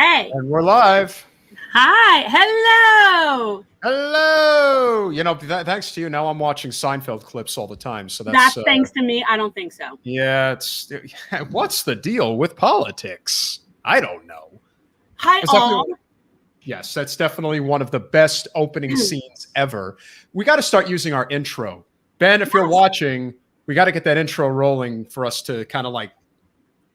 Hey. And we're live. Hi. Hello. Hello. Thanks to you. Now I'm watching Seinfeld clips all the time. So That's thanks to me. I don't think so. Yeah, what's the deal with politics? I don't know. Hi, all. Yes, that's definitely one of the best opening scenes ever. We got to start using our intro. Ben, if you're watching, we got to get that intro rolling for us to kind of like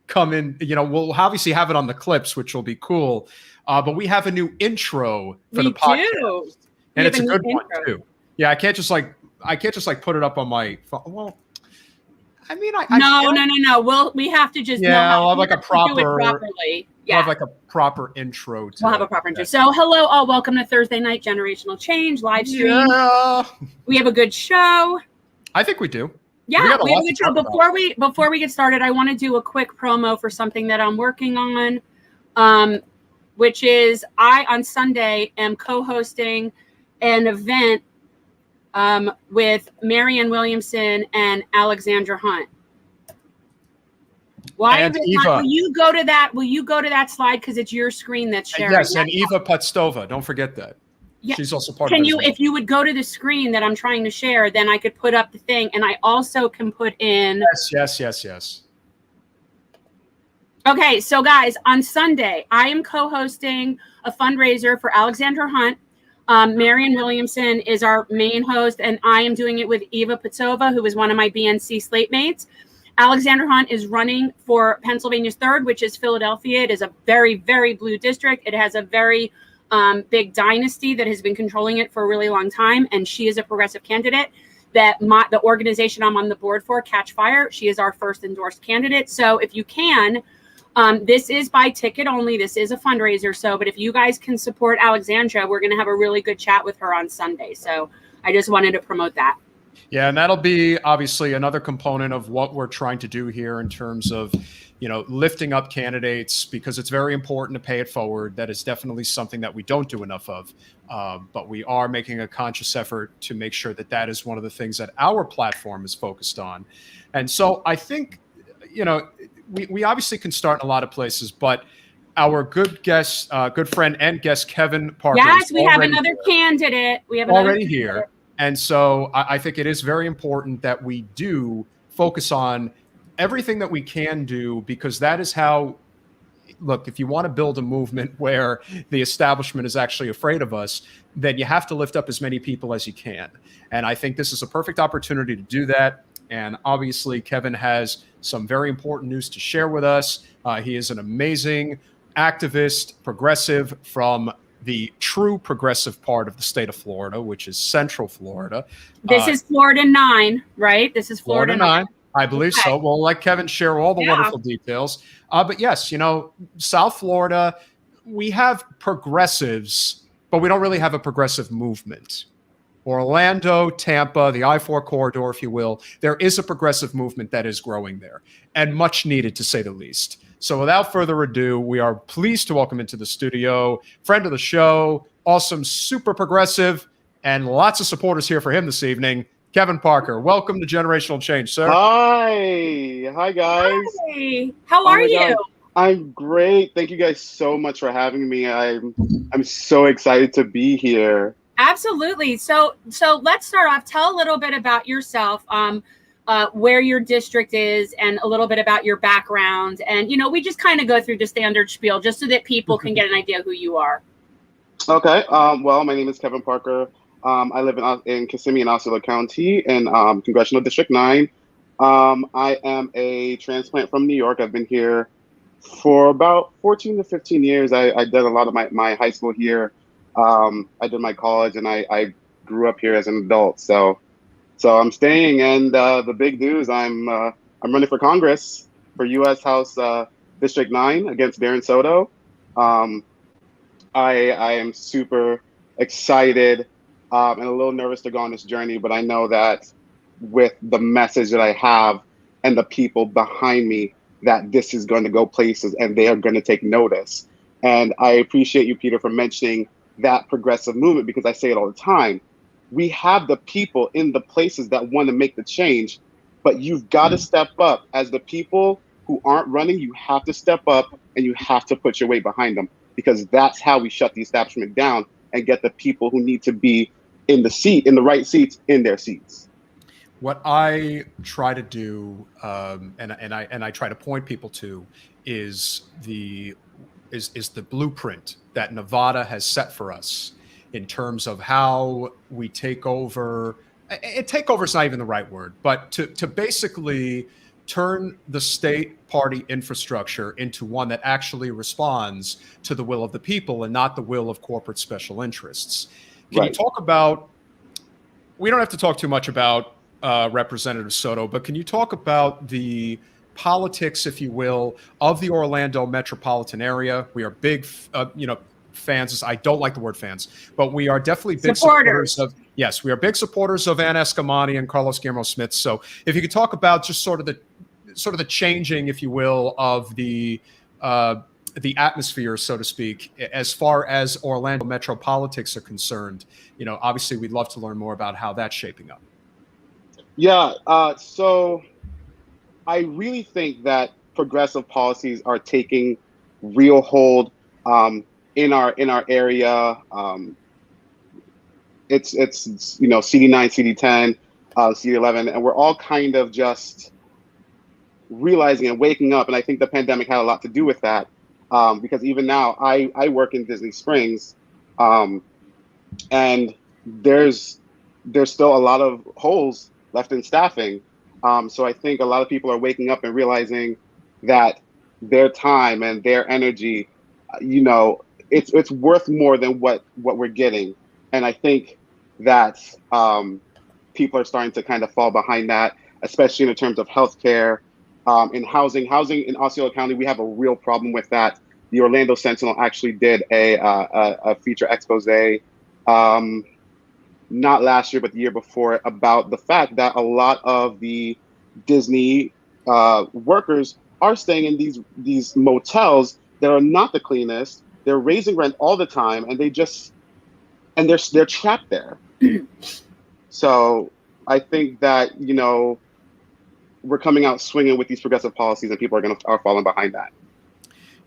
come in. We'll obviously have it on the clips, which will be cool. But we have a new intro for the podcast. And it's a good one too. Yeah, I can't just put it up on my phone. Well, I mean, No. We have to just I'll have like a proper, do it properly. Yeah, we'll have like a proper intro. We'll have a proper intro. So, hello, all. Welcome to Thursday Night Generational Change live stream. Yeah. We have a good show. I think we do. Yeah, we have a good show. Before we get started, I want to do a quick promo for something that I'm working on, which is I on Sunday am co-hosting an event with Marianne Williamson and Alexandra Hunt. And Eva. Will you go to that slide because it's your screen that's sharing? Yes, and Eva Putstova. Don't forget that. Yeah. She's also part of it. If you would go to the screen that I'm trying to share, then I could put up the thing, and I also can put in. Yes. Okay, so guys, on Sunday, I am co-hosting a fundraiser for Alexandra Hunt. Marianne Williamson is our main host, and I am doing it with Eva Putstova, who is one of my BNC slate mates. Alexandra Hunt is running for Pennsylvania's 3rd, which is Philadelphia. It is a very, very blue district. It has a very big dynasty that has been controlling it for a really long time, and she is a progressive candidate. The organization I'm on the board for, Catch Fire, she is our first endorsed candidate. So if you can, this is by ticket only. This is a fundraiser. But if you guys can support Alexandra, we're going to have a really good chat with her on Sunday. So I just wanted to promote that. Yeah, and that'll be obviously another component of what we're trying to do here in terms of, lifting up candidates, because it's very important to pay it forward. That is definitely something that we don't do enough of. But we are making a conscious effort to make sure that is one of the things that our platform is focused on. And so I think, we obviously can start in a lot of places, but our good guest, good friend and guest, Kevin Parker. Yes, we have another candidate. We have already here. And so I think it is very important that we do focus on everything that we can do, because that is how, look, if you want to build a movement where the establishment is actually afraid of us, then you have to lift up as many people as you can. And I think this is a perfect opportunity to do that. And obviously, Kevin has some very important news to share with us. He is an amazing activist, progressive from the true progressive part of the state of Florida, which is Central Florida. This is Florida 9, right? This is Florida 9. I believe so. We'll let Kevin share all the wonderful details. But yes, South Florida, we have progressives, but we don't really have a progressive movement. Orlando, Tampa, the I-4 corridor, if you will, there is a progressive movement that is growing there, and much needed, to say the least. So without further ado, we are pleased to welcome into the studio, friend of the show, awesome, super progressive, and lots of supporters here for him this evening, Kevin Parker. Welcome to Generational Change, sir. Hi guys. Hi. How are you? God. I'm great. Thank you guys so much for having me. I'm so excited to be here. Absolutely. So let's start off. Tell a little bit about yourself, where your district is, and a little bit about your background. And, we just kind of go through the standard spiel just so that people can get an idea who you are. Okay. Well, my name is Kevin Parker. I live in Kissimmee in Osceola County in Congressional District 9. I am a transplant from New York. I've been here for about 14 to 15 years. I did a lot of my high school here. I did my college, and I grew up here as an adult. So I'm staying, and the big news, I'm running for Congress for U.S. House District 9 against Darren Soto. I am super excited and a little nervous to go on this journey, but I know that with the message that I have and the people behind me, that this is going to go places and they are going to take notice. And I appreciate you, Peter, for mentioning that progressive movement, because I say it all the time. We have the people in the places that want to make the change, but you've got to step up. As the people who aren't running, you have to step up and you have to put your weight behind them. because that's how we shut the establishment down and get the people who need to be in the right seats, in their seats. What I try to do, and I try to point people to, is the blueprint that Nevada has set for us in terms of how we take over. Takeover is not even the right word, but to basically turn the state party infrastructure into one that actually responds to the will of the people and not the will of corporate special interests. Can you talk about? We don't have to talk too much about Representative Soto, but can you talk about the politics, if you will, of the Orlando metropolitan area? We are big, fans. I don't like the word fans, but we are definitely big supporters of. Yes, we are big supporters of Ann Escamani and Carlos Guillermo Smith. So, if you could talk about just sort of the changing, if you will, of the atmosphere, so to speak, as far as Orlando metro politics are concerned. Obviously, we'd love to learn more about how that's shaping up. Yeah. So I really think that progressive policies are taking real hold in our area. It's CD9, CD10, CD11, and we're all kind of just realizing and waking up. And I think the pandemic had a lot to do with that, because even now I work in Disney Springs, and there's still a lot of holes left in staffing. So I think a lot of people are waking up and realizing that their time and their energy, it's worth more than what we're getting. And I think that people are starting to kind of fall behind that, especially in terms of healthcare, in housing. Housing in Osceola County, we have a real problem with that. The Orlando Sentinel actually did a feature expose, not last year, but the year before, about the fact that a lot of the Disney workers are staying in these motels that are not the cleanest. They're raising rent all the time, and they're trapped there. So I think that we're coming out swinging with these progressive policies, and people are falling behind that.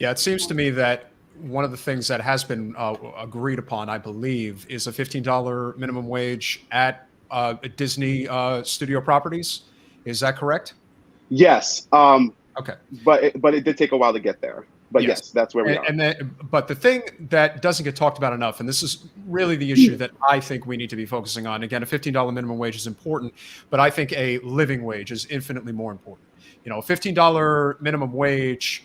Yeah, it seems to me that one of the things that has been agreed upon, I believe, is a $15 minimum wage at Disney studio properties. Is that correct? Yes. Okay. But it did take a while to get there. But yes, that's where we are. But the thing that doesn't get talked about enough, and this is really the issue that I think we need to be focusing on. Again, a $15 minimum wage is important, but I think a living wage is infinitely more important. A $15 minimum wage,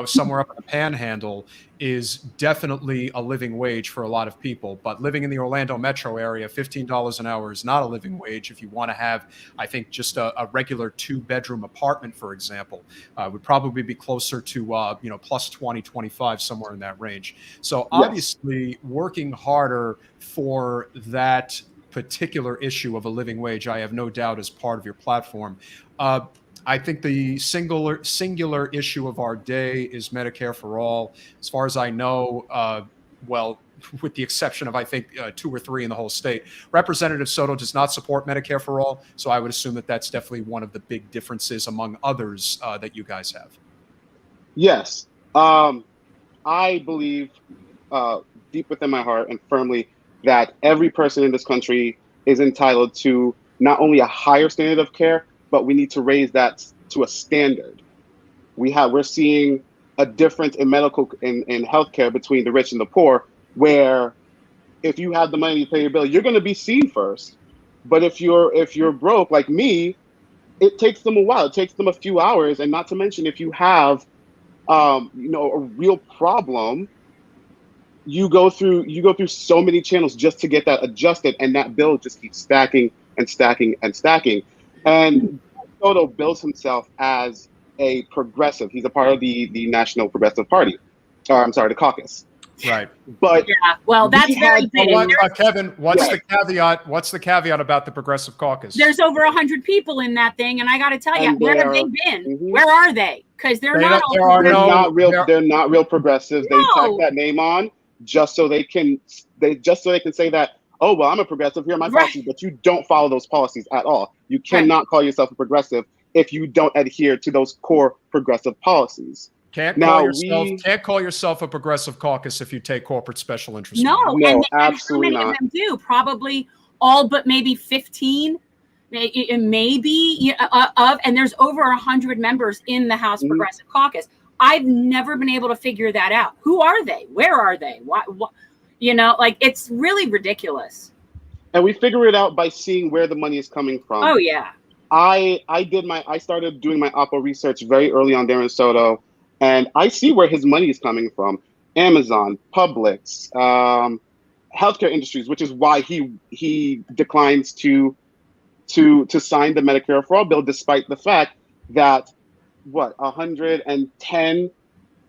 somewhere up in the panhandle is definitely a living wage for a lot of people. But living in the Orlando metro area, $15 an hour is not a living wage. If you want to have, I think, just a regular 2-bedroom apartment, for example, would probably be closer to, plus 20, 25, somewhere in that range. So obviously working harder for that particular issue of a living wage, I have no doubt, is part of your platform. I think the singular issue of our day is Medicare for all. As far as I know, with the exception of, I think, 2 or 3 in the whole state, Representative Soto does not support Medicare for all. So I would assume that that's definitely one of the big differences among others that you guys have. Yes. I believe deep within my heart and firmly that every person in this country is entitled to not only a higher standard of care, but we need to raise that to a standard. We're seeing a difference in in healthcare between the rich and the poor, where if you have the money to pay your bill, you're going to be seen first. But if you're broke like me, it takes them a while. It takes them a few hours, and not to mention if you have a real problem, you go through so many channels just to get that adjusted, and that bill just keeps stacking and stacking and stacking. And Soto bills himself as a progressive. He's a part of the National Progressive Party. The caucus. Right. But that's very big. Kevin, what's the caveat? What's the caveat about the Progressive Caucus? There's over 100 people in that thing, and I got to tell you, where have they been? Mm-hmm. Where are they? Because they're not real progressives. No. They tack that name on just so they can say that, oh, well, I'm a progressive, here are my policies, but you don't follow those policies at all. You cannot call yourself a progressive if you don't adhere to those core progressive policies. Can't Now call yourself a progressive caucus if you take corporate special interest. No, money. No, and how absolutely many not. of them do? Probably all but maybe 15, maybe and there's over 100 members in the House Progressive Caucus. I've never been able to figure that out. Who are they? Where are they? What like it's really ridiculous. And we figure it out by seeing where the money is coming from. Oh yeah. I started doing my Oppo research very early on Darren Soto, and I see where his money is coming from. Amazon, Publix, healthcare industries, which is why he declines to sign the Medicare for All bill, despite the fact that 110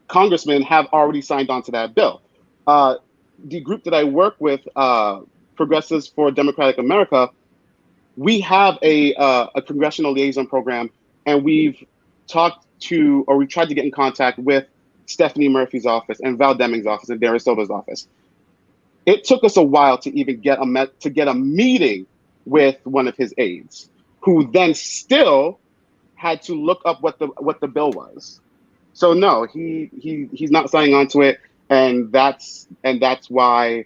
congressmen have already signed on to that bill. The group that I work with, Progressives for Democratic America, we have a congressional liaison program, and we've tried to get in contact with Stephanie Murphy's office and Val Deming's office and Darren Soto's office. It took us a while to even get a meeting with one of his aides, who then still had to look up what the bill was. So no, he's not signing on to it, and that's why,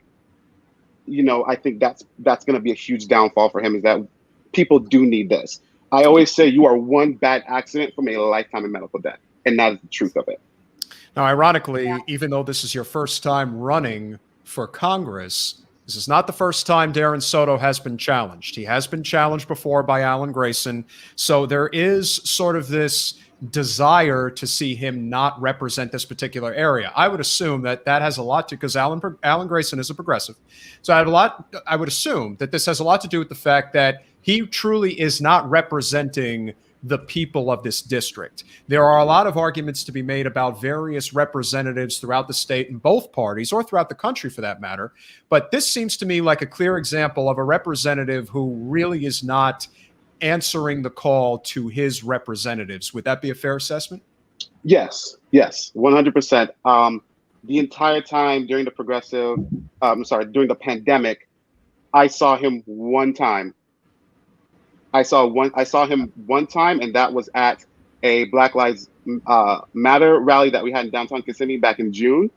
I think that's going to be a huge downfall for him, is that people do need this. I always say you are one bad accident from a lifetime of medical debt, and that is the truth of it. Now, ironically, even though this is your first time running for Congress, this is not the first time Darren Soto has been challenged. He has been challenged before by Alan Grayson. So there is sort of this desire to see him not represent this particular area. I would assume that has a lot to, because Alan Grayson is a progressive. So I would assume that this has a lot to do with the fact that he truly is not representing the people of this district. There are a lot of arguments to be made about various representatives throughout the state in both parties, or throughout the country for that matter. But this seems to me like a clear example of a representative who really is not answering the call to his representatives. Would that be a fair assessment? Yes, 100%. The entire time during during the pandemic, I saw him one time. I saw him one time, and that was at a Black Lives Matter rally that we had in downtown Kissimmee back in June,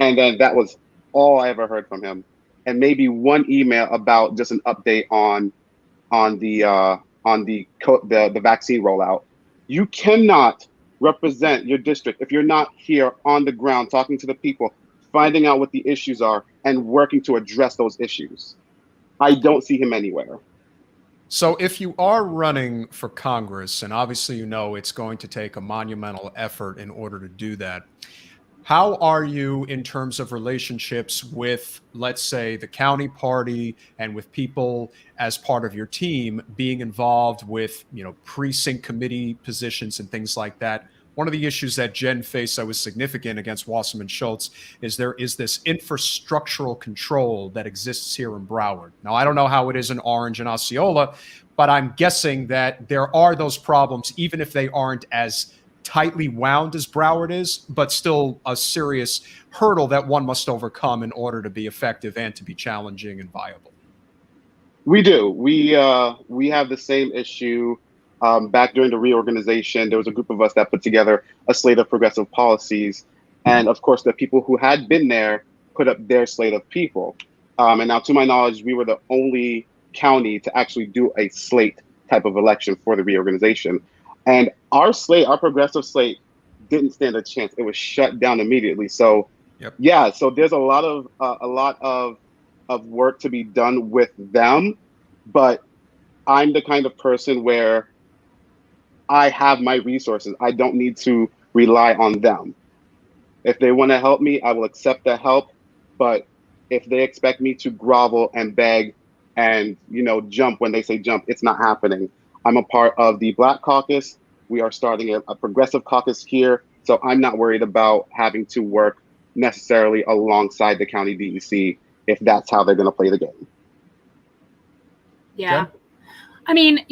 and then that was all I ever heard from him, and maybe one email about just an update on the vaccine rollout. You cannot represent your district if you're not here on the ground talking to the people, finding out what the issues are, and working to address those issues. I don't see him anywhere. So if you are running for Congress, and obviously it's going to take a monumental effort in order to do that, how are you in terms of relationships with, let's say, the county party and with people as part of your team being involved with, precinct committee positions and things like that? One of the issues that Jen faced that was significant against Wasserman Schultz is there is this infrastructural control that exists here in Broward. Now, I don't know how it is in Orange and Osceola, but I'm guessing that there are those problems, even if they aren't as tightly wound as Broward is, but still a serious hurdle that one must overcome in order to be effective and to be challenging and viable. We do. We have the same issue. Back during the reorganization, there was a group of us that put together a slate of progressive policies. And of course, the people who had been there put up their slate of people. And now, to my knowledge, we were the only county to actually do a slate type of election for the reorganization. And our progressive slate didn't stand a chance. It was shut down immediately. So, yeah, so there's a lot of work to be done with them. But I'm the kind of person where I have my resources. I don't need to rely on them. If they want to help me, I will accept the help. But if they expect me to grovel and beg and, jump when they say jump, it's not happening. I'm a part of the Black Caucus. We are starting a progressive caucus here. So I'm not worried about having to work necessarily alongside the county DEC if that's how they're going to play the game. Yeah. Okay. I mean,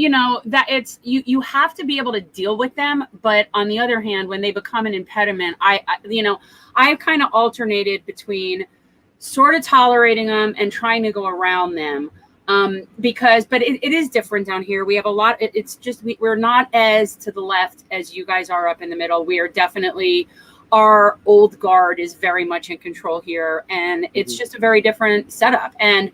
that it's you have to be able to deal with them. But on the other hand, when they become an impediment, I've kind of alternated between sort of tolerating them and trying to go around them. But it is different down here. We have a lot. It's just we're not as to the left as you guys are up in the middle. We are definitely our old guard is very much in control here, and it's just a very different setup. And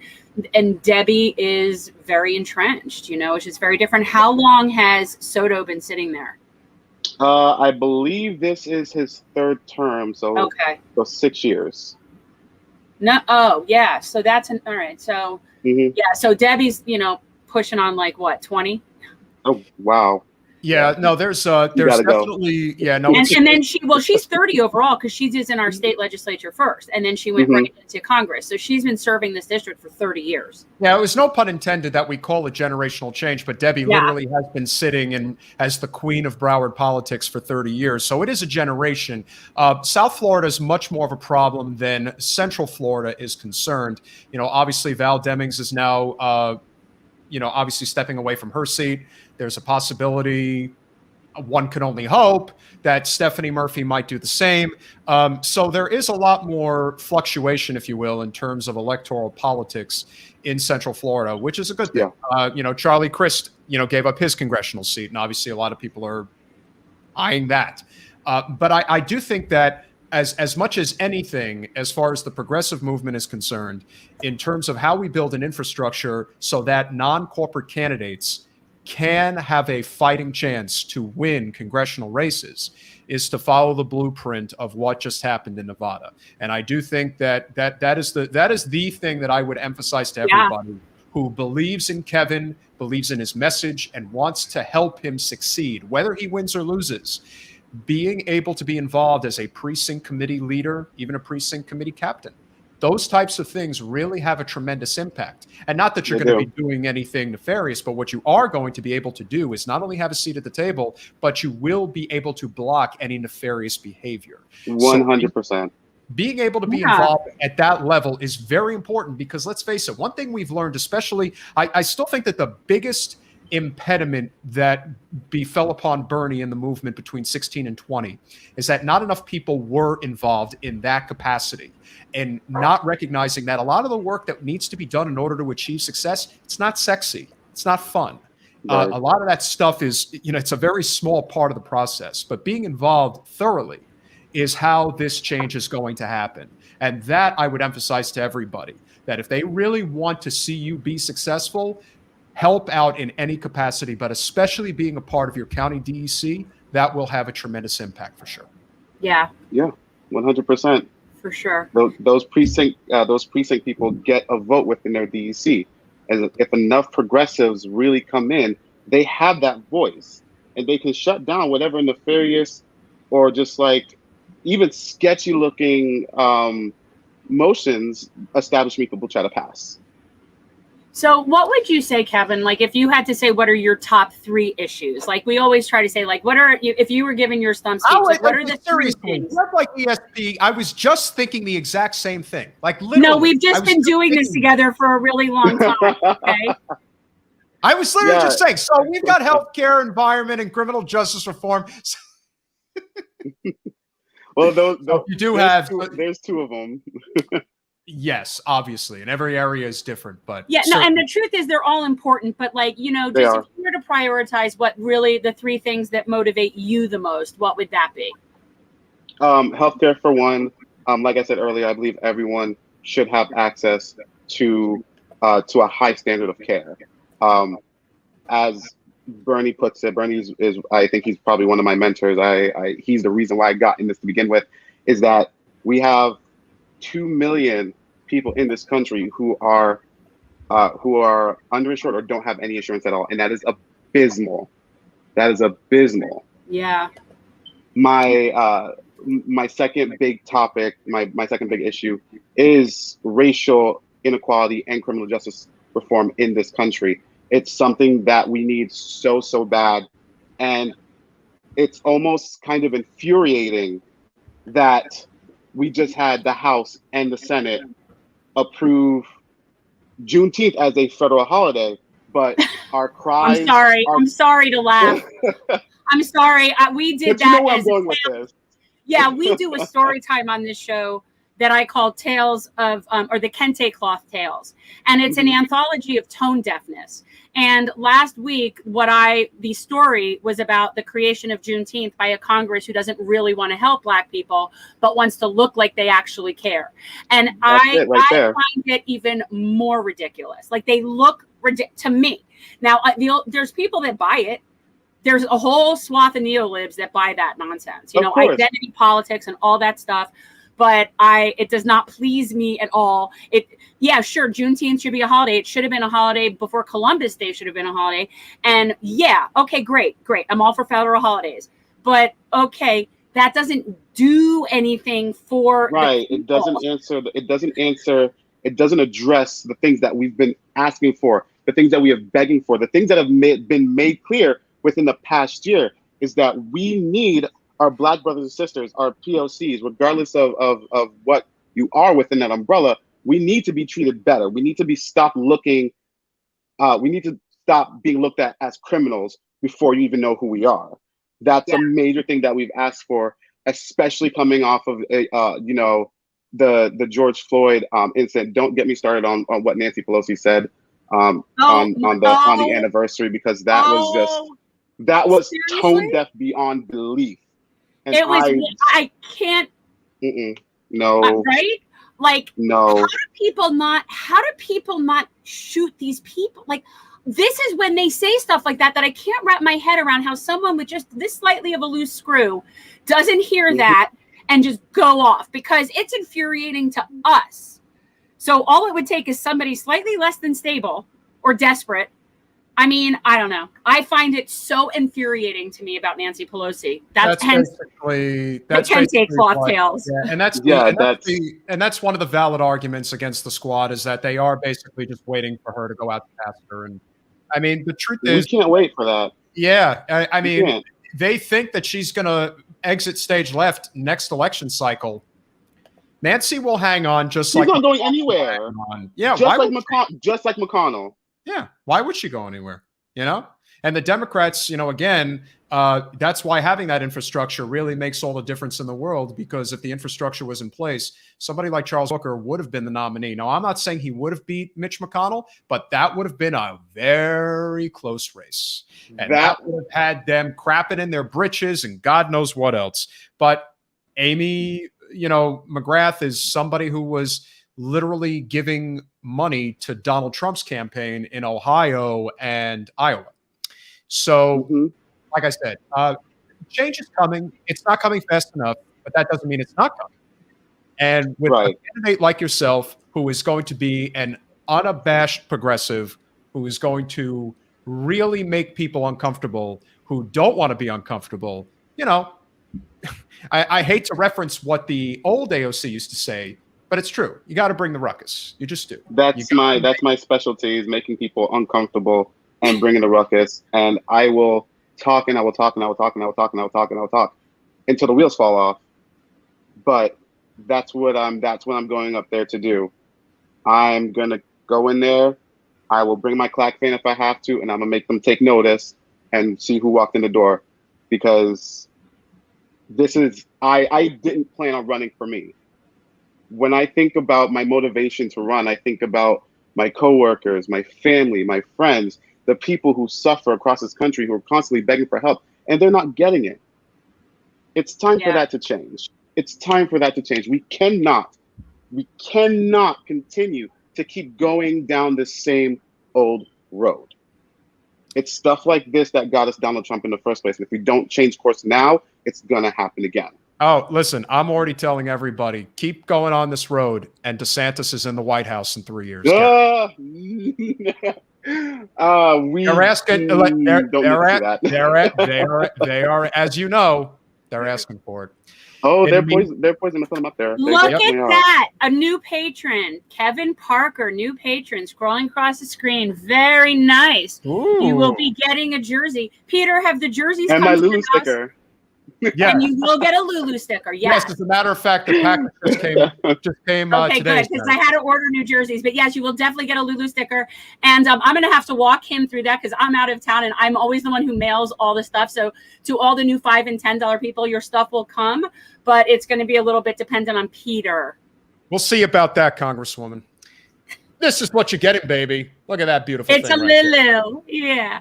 Debbie is very entrenched. It's just very different. How long has Soto been sitting there? I believe this is his third term, so okay, so 6 years. No, oh yeah, so that's all right. So yeah, so Debbie's pushing on like what, 20? Oh wow. Yeah, no, there's definitely no, and then she's 30 overall because she's in our state legislature first, and then she went right into Congress. So she's been serving this district for 30 years. Yeah, it was no pun intended that we call it generational change, but Debbie literally has been sitting in as the queen of Broward politics for 30 years. So it is a generation. South Florida is much more of a problem than Central Florida is concerned. Obviously Val Demings is now, obviously stepping away from her seat. There's a possibility, one can only hope, that Stephanie Murphy might do the same. So there is a lot more fluctuation, if you will, in terms of electoral politics in Central Florida, which is a good thing. Charlie Crist, gave up his congressional seat, and obviously a lot of people are eyeing that. But I do think that as much as anything, as far as the progressive movement is concerned, in terms of how we build an infrastructure so that non-corporate candidates can have a fighting chance to win congressional races, is to follow the blueprint of what just happened in Nevada. And I do think that is the thing that I would emphasize to everybody who believes in Kevin, believes in his message, and wants to help him succeed, whether he wins or loses. Being able to be involved as a precinct committee leader, even a precinct committee captain, those types of things really have a tremendous impact. And not that you're going to be doing anything nefarious, but what you are going to be able to do is not only have a seat at the table, but you will be able to block any nefarious behavior. 100%. So being able to be involved at that level is very important, because let's face it, one thing we've learned, especially, I still think that the biggest impediment that befell upon Bernie in the movement between 16 and 20 is that not enough people were involved in that capacity, and not recognizing that a lot of the work that needs to be done in order to achieve success, it's not sexy, it's not fun. A lot of that stuff is, it's a very small part of the process, but being involved thoroughly is how this change is going to happen. And that I would emphasize to everybody, that if they really want to see you be successful, help out in any capacity, but especially being a part of your county DEC, that will have a tremendous impact for sure. Yeah. Yeah, 100%. For sure. Those precinct people get a vote within their DEC. As if enough progressives really come in, they have that voice, and they can shut down whatever nefarious or just like even sketchy looking motions establishment people try to pass. So what would you say, Kevin, like if you had to say what are your top 3 issues? Like we always try to say, like, what are, if you were giving your stump speech, like, what are the 3 things? Not like ESP, I was just thinking the exact same thing. Like literally. No, we've just been doing this together for a really long time, okay? I was literally just saying, so we've got healthcare, environment, and criminal justice reform. Well, those you do have there's 2 of them. Yes, obviously, and every area is different, but yeah, no, and the truth is they're all important, but like, just if you were to prioritize what really the 3 things that motivate you the most, what would that be? Healthcare for one. Like I said earlier, I believe everyone should have access to a high standard of care. As Bernie puts it, Bernie is I think he's probably one of my mentors. He's the reason why I got in this to begin with, is that we have 2 million people in this country who are underinsured or don't have any insurance at all, and that is abysmal. That is abysmal. Yeah. My second big topic, my second big issue is racial inequality and criminal justice reform in this country. It's something that we need so bad, and it's almost kind of infuriating that we just had the House and the Senate approve Juneteenth as a federal holiday, but our cries. I'm sorry to laugh. I'm sorry. We did but that. You know where I'm going with this. Yeah, we do a story time on this show that I call Tales of, or the Kente Cloth Tales. And it's an anthology of tone deafness. And last week, the story was about the creation of Juneteenth by a Congress who doesn't really want to help Black people, but wants to look like they actually care. And I find it even more ridiculous. Like, they look to me. Now, there's people that buy it. There's a whole swath of neolibs that buy that nonsense, identity politics and all that stuff. But it does not please me at all. Sure, Juneteenth should be a holiday. It should have been a holiday before Columbus Day should have been a holiday. And okay, great. I'm all for federal holidays. But okay, that doesn't do anything for it doesn't address the things that we've been asking for, the things that we have begging for, the things that have been made clear within the past year, is that we need our Black brothers and sisters, our POCs, regardless of what you are within that umbrella. We need to be treated better. We need to be we need to stop being looked at as criminals before you even know who we are. That's a major thing that we've asked for, especially coming off of the George Floyd incident. Don't get me started on what Nancy Pelosi said on the anniversary, because that was tone deaf beyond belief. And I can't. No. Right? Like, no. How do people not shoot these people? Like, this is when they say stuff like that I can't wrap my head around, how someone with just this slightly of a loose screw doesn't hear that and just go off, because it's infuriating to us. So all it would take is somebody slightly less than stable or desperate. I mean, I don't know. I find it so infuriating to me about Nancy Pelosi. That's basically cloth tails. Yeah, and that's one of the valid arguments against the squad, is that they are basically just waiting for her to go out to pasture. And I mean, the truth is, we can't wait for that. Yeah, I mean, they think that she's going to exit stage left next election cycle. Nancy will hang on, she's not going anywhere. Yeah, just like McConnell. Yeah, why would she go anywhere? And the Democrats, again, that's why having that infrastructure really makes all the difference in the world, because if the infrastructure was in place, somebody like Charles Booker would have been the nominee. Now, I'm not saying he would have beat Mitch McConnell, but that would have been a very close race. And that would have had them crapping in their britches and God knows what else. But Amy, McGrath is somebody who was literally giving money to Donald Trump's campaign in Ohio and Iowa. So, like I said, change is coming. It's not coming fast enough, but that doesn't mean it's not coming. And with a candidate like yourself, who is going to be an unabashed progressive, who is going to really make people uncomfortable, who don't want to be uncomfortable, I hate to reference what the old AOC used to say, but it's true. You got to bring the ruckus. You just do. That's my specialty, is making people uncomfortable and bringing the ruckus. And I will talk and I will talk and I will talk and I will talk and I will talk and I will talk until the wheels fall off. But that's what I'm going up there to do. I'm gonna go in there. I will bring my clack fan if I have to, and I'm gonna make them take notice and see who walked in the door, because I didn't plan on running for me. When I think about my motivation to run, I think about my coworkers, my family, my friends, the people who suffer across this country, who are constantly begging for help, and they're not getting it. It's time for that to change. It's time for that to change. We cannot continue to keep going down the same old road. It's stuff like this that got us Donald Trump in the first place. And if we don't change course now, it's going to happen again. Oh, listen, I'm already telling everybody, keep going on this road, and DeSantis is in the White House in 3 years. They're asking. They are, as you know, they're asking for it. Oh, they're poising to put them up there. Look at that. A new patron, Kevin Parker, new patron, scrolling across the screen. Very nice. Ooh. You will be getting a jersey. Peter, have the jerseys and come my to Lulu the sticker. Yeah. And you will get a Lulu sticker. Yes. Yes, as a matter of fact, the package just came okay, today. Good, because I had to order new jerseys. But yes, you will definitely get a Lulu sticker. And I'm going to have to walk him through that, because I'm out of town and I'm always the one who mails all the stuff. So to all the new $5 and $10 people, your stuff will come, but it's going to be a little bit dependent on Peter. We'll see about that, Congresswoman. This is what you're getting, baby. Look at that beautiful it's thing. It's a little, yeah.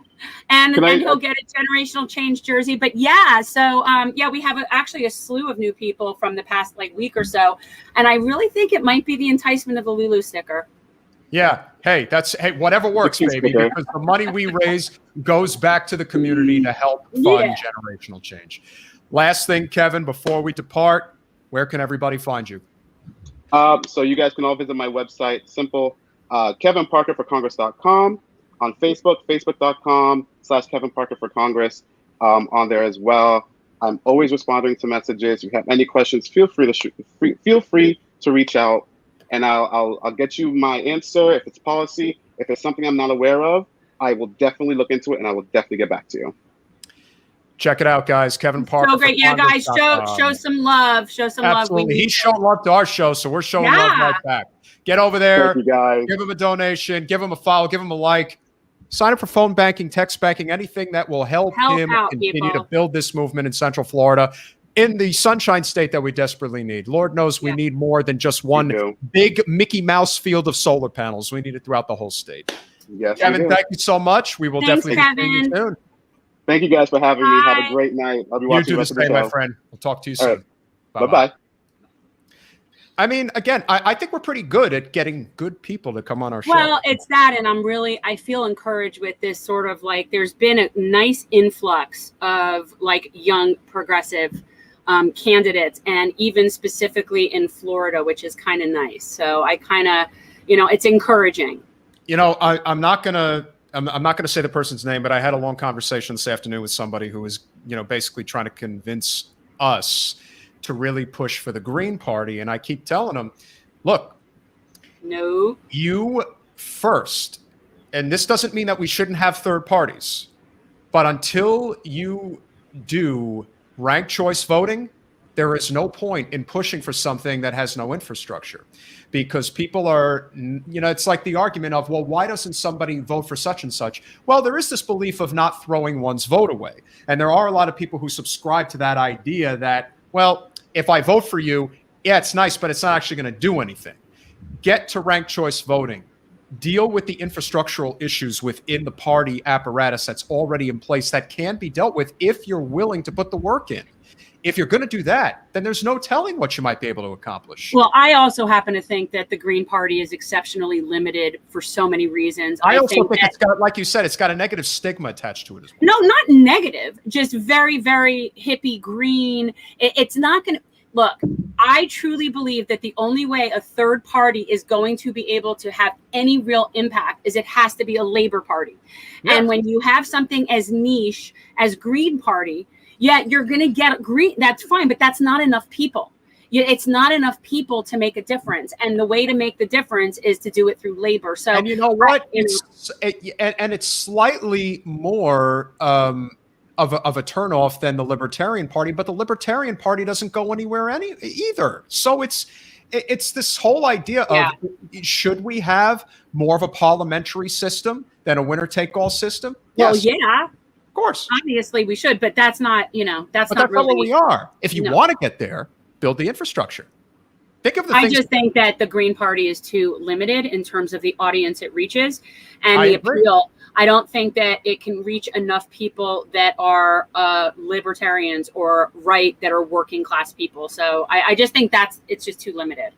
And he'll get a generational change jersey. But yeah, so we have actually a slew of new people from the past week or so. And I really think it might be the enticement of the Lulu sticker. Yeah. Hey, whatever works, baby, because the money we raise goes back to the community to help fund generational change. Last thing, Kevin, before we depart, where can everybody find you? So you guys can all visit my website, simple, kevinparkerforcongress.com, on Facebook, facebook.com/kevinparkerforcongress, on there as well. I'm always responding to messages. If you have any questions, feel free to reach out, and I'll get you my answer. If it's policy, if it's something I'm not aware of, I will definitely look into it, and I will definitely get back to you. Check it out, guys. Kevin Parker. So great. Yeah, guys, show some love. Show some love. Absolutely. He's showing love to our show, so we're showing love right back. Get over there. Thank you, guys. Give him a donation. Give him a follow. Give him a like. Sign up for phone banking, text banking, anything that will help him continue to build this movement in Central Florida, in the Sunshine State that we desperately need. Lord knows we need more than just one big Mickey Mouse field of solar panels. We need it throughout the whole state. Yes, Kevin, thank you so much. We will definitely be seeing you soon. Thank you guys for having me. Have a great night. I'll be watching the rest of the show. My friend. We'll talk to you soon. Right. Bye-bye. I mean, again, I think we're pretty good at getting good people to come on our show. Well, it's that, and I feel encouraged with this sort of there's been a nice influx of young progressive candidates, and even specifically in Florida, which is kind of nice. So I kind of, it's encouraging. I'm not gonna say the person's name, but I had a long conversation this afternoon with somebody who was, basically trying to convince us to really push for the Green Party. And I keep telling them, look, no, you first. And this doesn't mean that we shouldn't have third parties, but until you do ranked choice voting, there is no point in pushing for something that has no infrastructure, because people are, it's like the argument of, well, why doesn't somebody vote for such and such? Well, there is this belief of not throwing one's vote away. And there are a lot of people who subscribe to that idea that, well, if I vote for you, yeah, it's nice, but it's not actually going to do anything. Get to ranked choice voting. Deal with the infrastructural issues within the party apparatus that's already in place that can be dealt with if you're willing to put the work in. If you're going to do that, then there's no telling what you might be able to accomplish. Well, I also happen to think that the Green Party is exceptionally limited for so many reasons. I also think it's got, like you said, it's got a negative stigma attached to it as well. No, not negative, just very, very hippie green. It's not going to look. I truly believe that the only way a third party is going to be able to have any real impact is it has to be a Labor Party. Yes. And when you have something as niche as Green Party, you're going to get green. That's fine, but that's not enough people. It's not enough people to make a difference. And the way to make the difference is to do it through labor. So, and you know what? It's slightly more of a turnoff than the Libertarian Party, but the Libertarian Party doesn't go anywhere either. So it's this whole idea of should we have more of a parliamentary system than a winner-take-all system? Well, yeah. Of course. Obviously we should, but that's not, that's not really where we are. If you want to get there, build the infrastructure. Think of the I just think that the Green Party is too limited in terms of the audience it reaches and the appeal. I don't think that it can reach enough people that are libertarians or that are working class people. So I just think it's just too limited.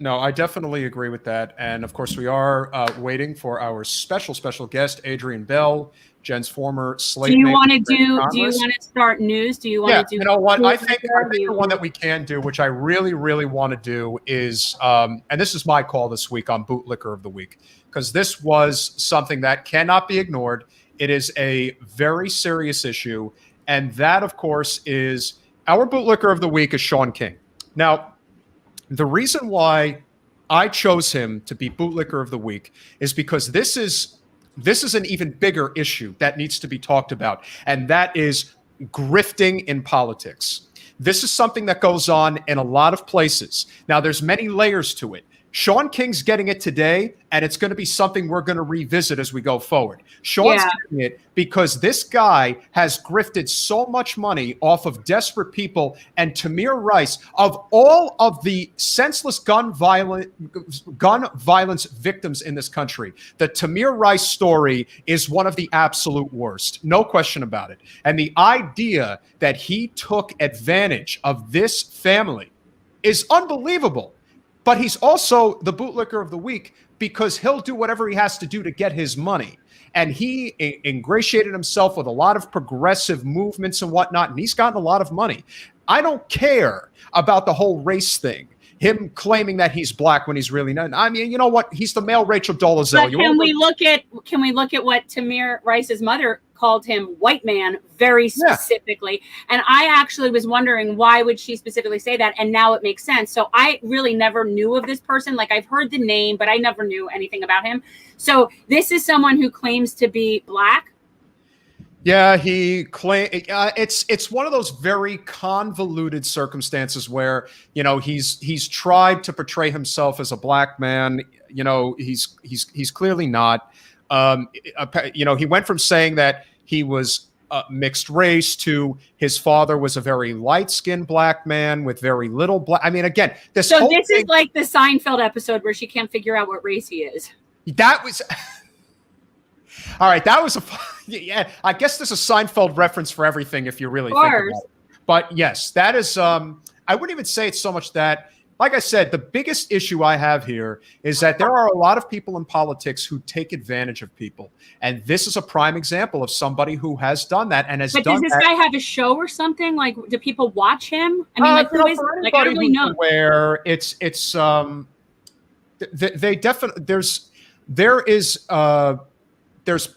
No, I definitely agree with that. And of course, we are waiting for our special guest, Adrienne Bell, Jen's former slave. Do you want to start news? Do you want to do? You know what? I think the one that we can do, which I really, really want to do, is, and this is my call this week on Bootlicker of the Week, because this was something that cannot be ignored. It is a very serious issue, and that, of course, is our Bootlicker of the Week is Shaun King. Now, the reason why I chose him to be Bootlicker of the Week is because this is an even bigger issue that needs to be talked about, and that is grifting in politics. This is something that goes on in a lot of places. Now, there's many layers to it. Sean King's getting it today, and it's going to be something we're going to revisit as we go forward. Sean's getting it because this guy has grifted so much money off of desperate people, and Tamir Rice, of all of the senseless gun violence victims in this country, the Tamir Rice story is one of the absolute worst. No question about it. And the idea that he took advantage of this family is unbelievable. But he's also the bootlicker of the week because he'll do whatever he has to do to get his money. And he ingratiated himself with a lot of progressive movements and whatnot, and he's gotten a lot of money. I don't care about the whole race thing, him claiming that he's black when he's really not. I mean, you know what? He's the male Rachel Dolezal. But can we look at what Tamir Rice's mother called him, white man, very specifically? And I actually was wondering, why would she specifically say that? And now it makes sense. So I really never knew of this person. Like, I've heard the name, but I never knew anything about him. So this is someone who claims to be black. Yeah, he claim it's one of those very convoluted circumstances where, you know, he's tried to portray himself as a black man. You know, he's clearly not. You know, he went from saying that he was mixed race to his father was a very light-skinned black man with very little black. I mean, again, this is like the Seinfeld episode where she can't figure out what race he is. That was all right. That was yeah. I guess there's a Seinfeld reference for everything if you really think about it. But yes, that is. I wouldn't even say it's so much that. Like I said, the biggest issue I have here is that there are a lot of people in politics who take advantage of people. And this is a prime example of somebody who has done that and has done that. But does this guy have a show or something? Like, do people watch him? I mean, like, who is it? Like, I don't really know. Where they definitely, there's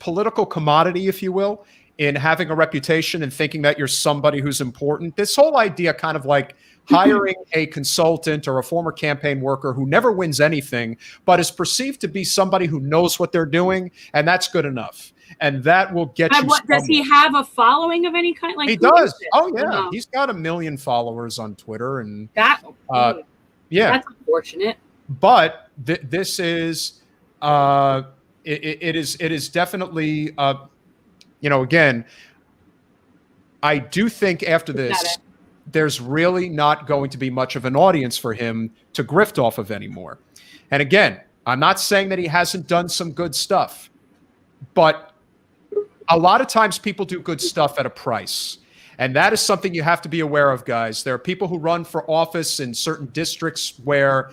political commodity, if you will, in having a reputation and thinking that you're somebody who's important. This whole idea kind of like hiring a consultant or a former campaign worker who never wins anything, but is perceived to be somebody who knows what they're doing, and that's good enough. And that will get you. Does he have a following of any kind? Like, he does. Oh yeah, no. He's got 1 million followers on Twitter, and yeah, that's unfortunate. But this is it is definitely you know, again, I do think after this, there's really not going to be much of an audience for him to grift off of anymore. And again, I'm not saying that he hasn't done some good stuff, but a lot of times people do good stuff at a price. And that is something you have to be aware of, guys. There are people who run for office in certain districts where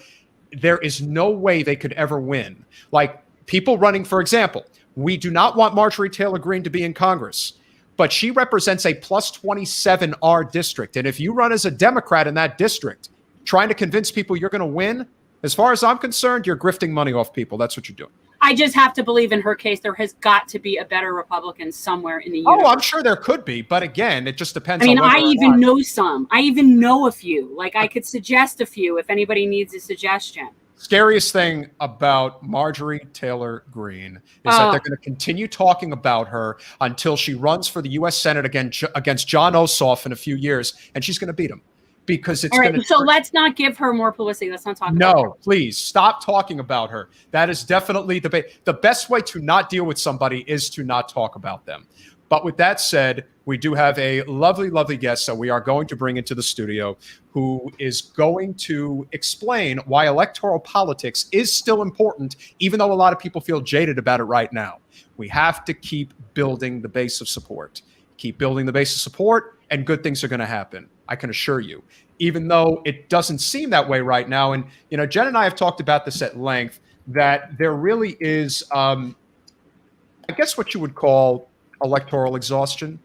there is no way they could ever win. Like people running, for example, we do not want Marjorie Taylor Greene to be in Congress, but she represents a plus 27R district. And if you run as a Democrat in that district, trying to convince people you're going to win, as far as I'm concerned, you're grifting money off people. That's what you're doing. I just have to believe in her case, there has got to be a better Republican somewhere in the universe. Oh, I'm sure there could be. But again, it just depends. I mean, I even know some. I even know a few. Like, I could suggest a few if anybody needs a suggestion. Scariest thing about Marjorie Taylor Greene is that they're going to continue talking about her until she runs for the U.S. Senate against John Ossoff in a few years, and she's going to beat him because it's going to. So let's not give her more publicity. Let's not talk about her. No, please stop talking about her. That is definitely the best way to not deal with somebody is to not talk about them. But with that said, we do have a lovely, lovely guest that we are going to bring into the studio who is going to explain why electoral politics is still important, even though a lot of people feel jaded about it right now. We have to keep building the base of support. Keep building the base of support, and good things are going to happen. I can assure you, even though it doesn't seem that way right now. And, you know, Jen and I have talked about this at length, that there really is, I guess what you would call electoral exhaustion,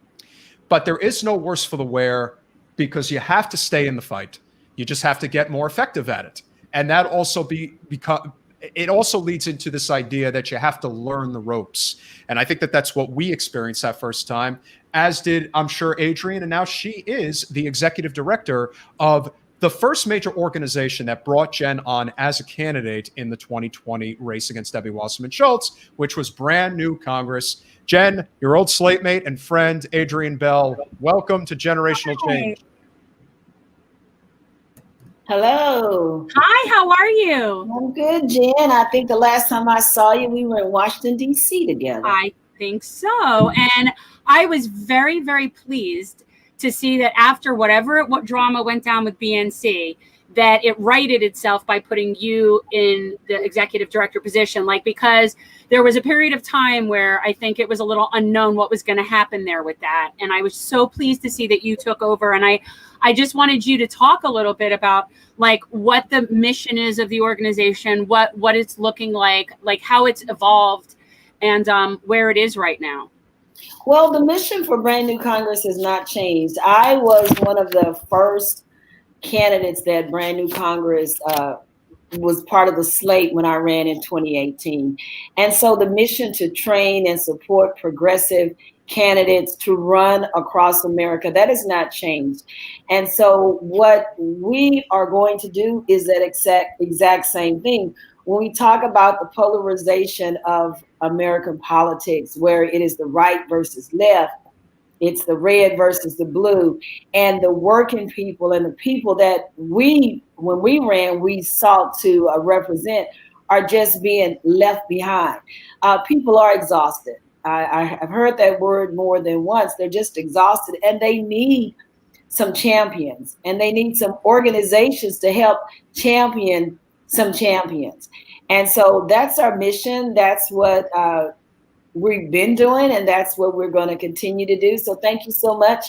but there is no worse for the wear because you have to stay in the fight. You just have to get more effective at it. And that also it also leads into this idea that you have to learn the ropes. And I think that that's what we experienced that first time, as did, I'm sure, Adrienne. And now she is the executive director of the first major organization that brought Jen on as a candidate in the 2020 race against Debbie Wasserman Schultz, which was brand new Congress. Jen, your old slate mate and friend, Adrienne Bell, welcome to Generational Change. Hello. Hi, how are you? I'm good, Jen. I think the last time I saw you, we were in Washington, D.C. together. I think so. And I was very, very pleased to see that after what drama went down with BNC, that it righted itself by putting you in the executive director position. Like, because there was a period of time where I think it was a little unknown what was going to happen there with that. And I was so pleased to see that you took over. And I just wanted you to talk a little bit about like what the mission is of the organization, what it's looking like how it's evolved, and where it is right now. Well, the mission for Brand New Congress has not changed. I was one of the first candidates that Brand New Congress was part of the slate when I ran in 2018. And so the mission to train and support progressive candidates to run across America, that has not changed. And so what we are going to do is that exact same thing. When we talk about the polarization of American politics, where it is the right versus left, it's the red versus the blue, and the working people and the people that when we ran, we sought to represent are just being left behind. People are exhausted. I've heard that word more than once. They're just exhausted, and they need some champions, and they need some organizations to help champion some champions. And so that's our mission. That's what we've been doing, and that's what we're going to continue to do. So thank you so much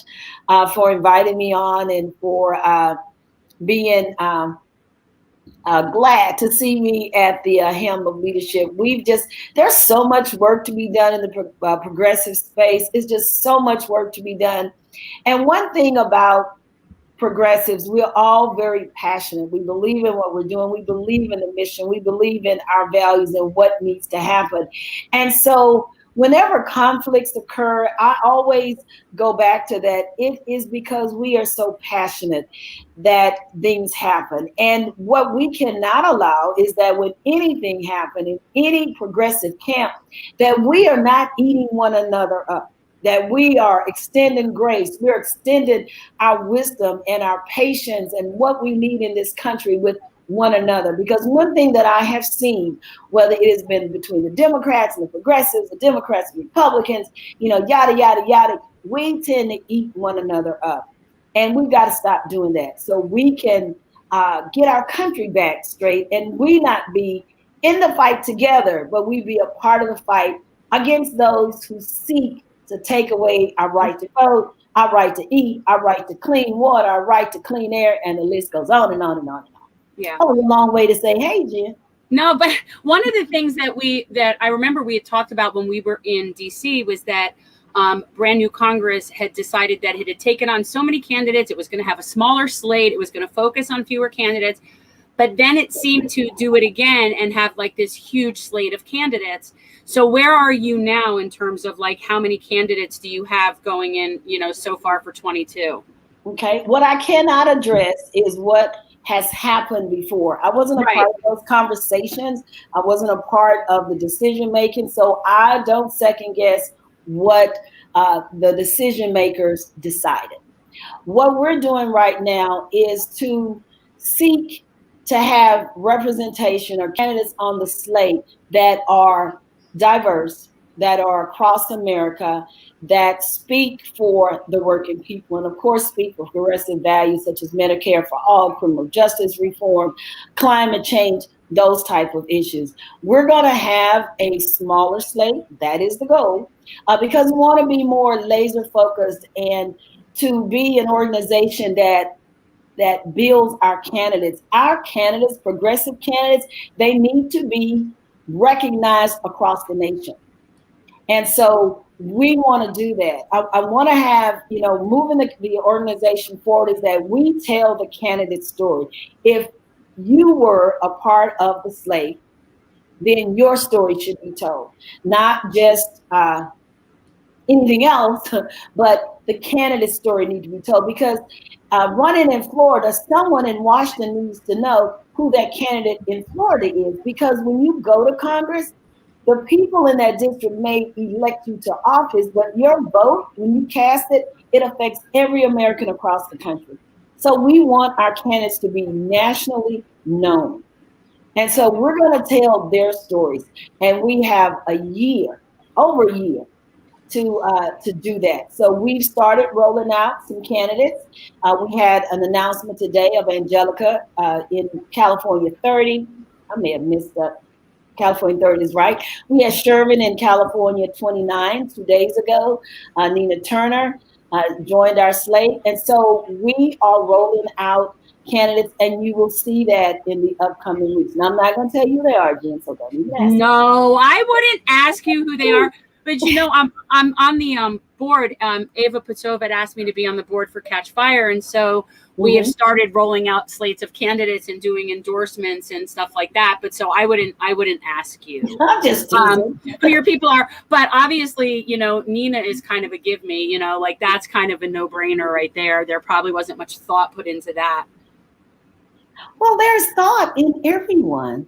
for inviting me on and for being glad to see me at the helm of leadership. There's so much work to be done in the progressive space. It's just so much work to be done. And one thing about progressives, we're all very passionate. We believe in what we're doing. We believe in the mission. We believe in our values and what needs to happen. And so whenever conflicts occur, I always go back to that. It is because we are so passionate that things happen. And what we cannot allow is that when anything happens in any progressive camp, that we are not eating one another up, that we are extending grace, we're extending our wisdom and our patience and what we need in this country with one another. Because one thing that I have seen, whether it has been between the Democrats and the progressives, the Democrats and Republicans, yada, yada, yada, we tend to eat one another up. And we've got to stop doing that so we can get our country back straight, and we not be in the fight together, but we be a part of the fight against those who seek to take away our right to vote, our right to eat, our right to clean water, our right to clean air, and the list goes on and on and on and on. Yeah. That was a long way to say, hey, Jen. No, but one of the things that I remember we had talked about when we were in DC was that Brand New Congress had decided that it had taken on so many candidates. It was going to have a smaller slate. It was going to focus on fewer candidates. But then it seemed to do it again and have like this huge slate of candidates. So where are you now in terms of like how many candidates do you have going in, so far for 22? Okay. What I cannot address is what has happened before. I wasn't a part of those conversations. I wasn't a part of the decision making. So I don't second guess what the decision makers decided. What we're doing right now is to seek to have representation or candidates on the slate that are diverse, that are across America, that speak for the working people, and of course speak for progressive values such as Medicare for all, criminal justice reform, climate change, those type of issues. We're going to have a smaller slate. That is the goal, because we want to be more laser focused and to be an organization that builds our candidates. Our candidates, progressive candidates, they need to be recognized across the nation. And so we want to do that. I want to have, moving the organization forward is that we tell the candidate story. If you were a part of the slate, then your story should be told, not just anything else, but the candidate story needs to be told, because running in Florida, someone in Washington needs to know who that candidate in Florida is, because when you go to Congress, the people in that district may elect you to office, but your vote, when you cast it, it affects every American across the country. So we want our candidates to be nationally known. And so we're going to tell their stories. And we have over a year to do that. So we've started rolling out some candidates. We had an announcement today of Angelica in California 30. I may have missed that. California 30 is right. We had Sherman in California 29 2 days ago. Nina Turner joined our slate. And so we are rolling out candidates, and you will see that in the upcoming weeks. Now, I'm not going to tell you who they are, Jen, so don't even ask. No, I wouldn't ask you who they are. But I'm on the board. Ava Petsova had asked me to be on the board for Catch Fire, and so we have started rolling out slates of candidates and doing endorsements and stuff like that. But so I wouldn't ask you. I'm just teasing. Who your people are. But obviously, Nina is kind of a give me. Like that's kind of a no brainer right there. There probably wasn't much thought put into that. Well, there's thought in everyone.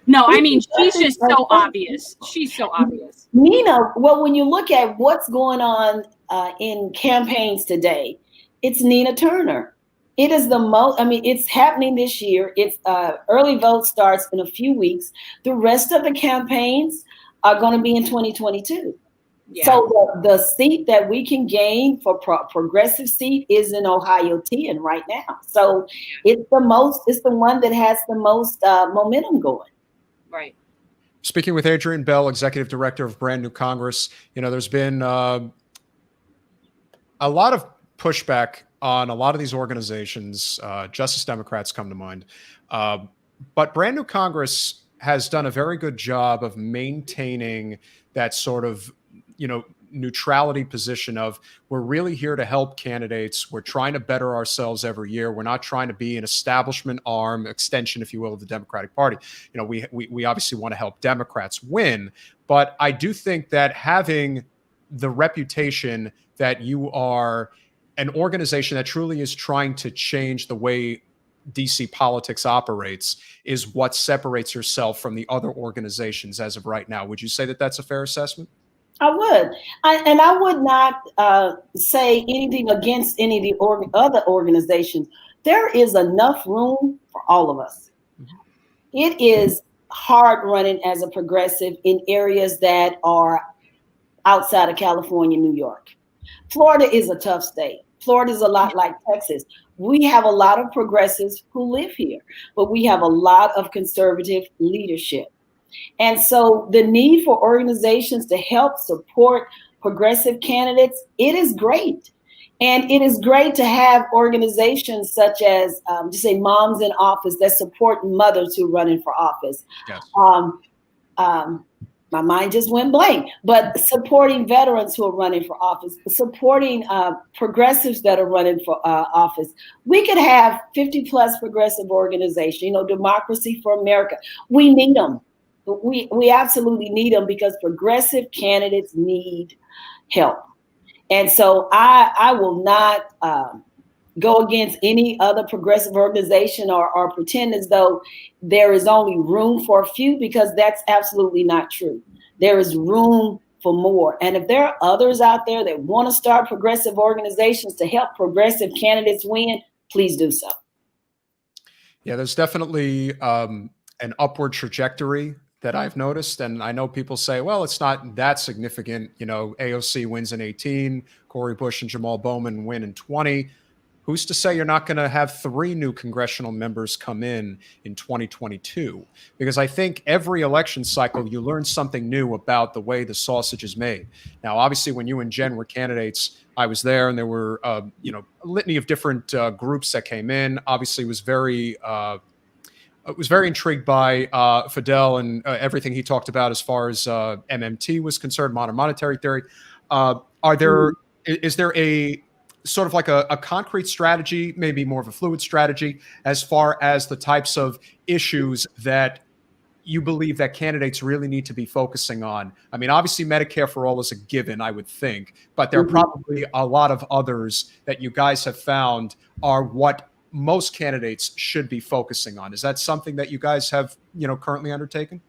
No, I mean, she's just so obvious. She's so obvious. Nina, well, when you look at what's going on in campaigns today, it's Nina Turner. It is the most, it's happening this year. It's early vote starts in a few weeks. The rest of the campaigns are going to be in 2022. Yeah. So the seat that we can gain for progressive seat is in Ohio 10 right now. So it's the one that has the most momentum going. Right. Speaking with Adrienne Bell, Executive Director of Brand New Congress, there's been a lot of pushback on a lot of these organizations. Justice Democrats come to mind. But Brand New Congress has done a very good job of maintaining that sort of, neutrality position of we're really here to help candidates. We're trying to better ourselves every year. We're not trying to be an establishment arm, extension, if you will, of the Democratic Party. We obviously want to help Democrats win, but I do think that having the reputation that you are an organization that truly is trying to change the way DC politics operates is what separates yourself from the other organizations as of right now. Would you say that that's a fair assessment? I would. I would not say anything against any of the other organizations. There is enough room for all of us. Mm-hmm. It is hard running as a progressive in areas that are outside of California, New York. Florida is a tough state. Florida is a lot like Texas. We have a lot of progressives who live here, but we have a lot of conservative leadership. And so the need for organizations to help support progressive candidates, it is great. And it is great to have organizations such as, just say Moms in Office that support mothers who are running for office. Yes. My mind just went blank, but supporting veterans who are running for office, supporting progressives that are running for office. We could have 50 plus progressive organizations, Democracy for America. We need them. We absolutely need them because progressive candidates need help. And so I will not go against any other progressive organization or pretend as though there is only room for a few, because that's absolutely not true. There is room for more. And if there are others out there that want to start progressive organizations to help progressive candidates win, please do so. Yeah, there's definitely an upward trajectory that I've noticed. And I know people say, well, it's not that significant. AOC wins in 18, Cori Bush and Jamal Bowman win in 20. Who's to say you're not going to have 3 new congressional members come in 2022? Because I think every election cycle, you learn something new about the way the sausage is made. Now, obviously, when you and Jen were candidates, I was there, and there were, a litany of different groups that came in. Obviously, was very intrigued by Fidel and everything he talked about as far as MMT was concerned, modern monetary theory. Is there a sort of like a concrete strategy, maybe more of a fluid strategy, as far as the types of issues that you believe that candidates really need to be focusing on? I mean, obviously Medicare for all is a given, I would think, but there are probably a lot of others that you guys have found are what most candidates should be focusing on. Is that something that you guys have, currently undertaken?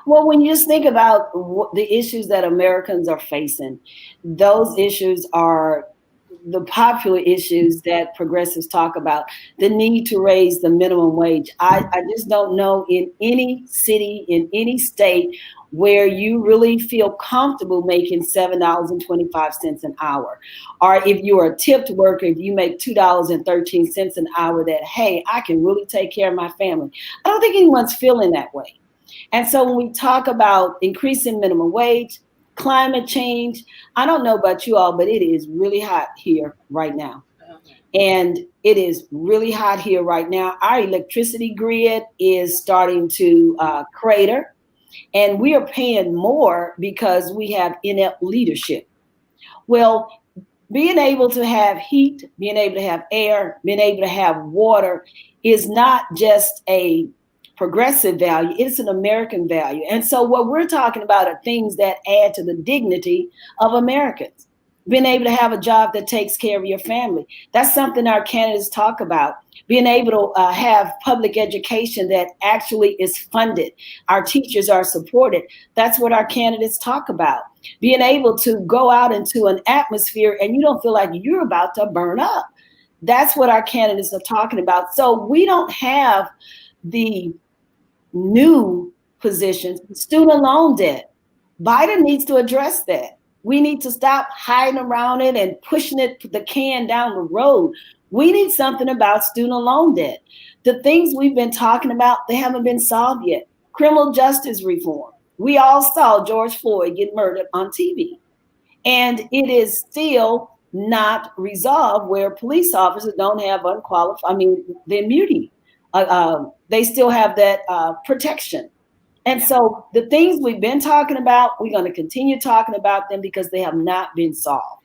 Well, when you just think about the issues that Americans are facing, those issues are the popular issues that progressives talk about, the need to raise the minimum wage. I just don't know in any city, in any state, where you really feel comfortable making $7.25 an hour. Or if you're a tipped worker, if you make $2.13 an hour, that, hey, I can really take care of my family. I don't think anyone's feeling that way. And so when we talk about increasing minimum wage, climate change, I don't know about you all, but it is really hot here right now. And it is really hot here right now. Our electricity grid is starting to crater. And we are paying more because we have inept leadership. Well, being able to have heat, being able to have air, being able to have water is not just a progressive value, it's an American value. And so what we're talking about are things that add to the dignity of Americans. Being able to have a job that takes care of your family. That's something our candidates talk about. Being able to have public education that actually is funded. Our teachers are supported. That's what our candidates talk about. Being able to go out into an atmosphere and you don't feel like you're about to burn up. That's what our candidates are talking about. So we don't have the new positions. Student loan debt. Biden needs to address that. We need to stop hiding around it and pushing the can down the road. We need something about student loan debt. The things we've been talking about, they haven't been solved yet. Criminal justice reform. We all saw George Floyd get murdered on TV. And it is still not resolved where police officers don't have the immunity. They still have that protection. And so the things we've been talking about, we're going to continue talking about them because they have not been solved.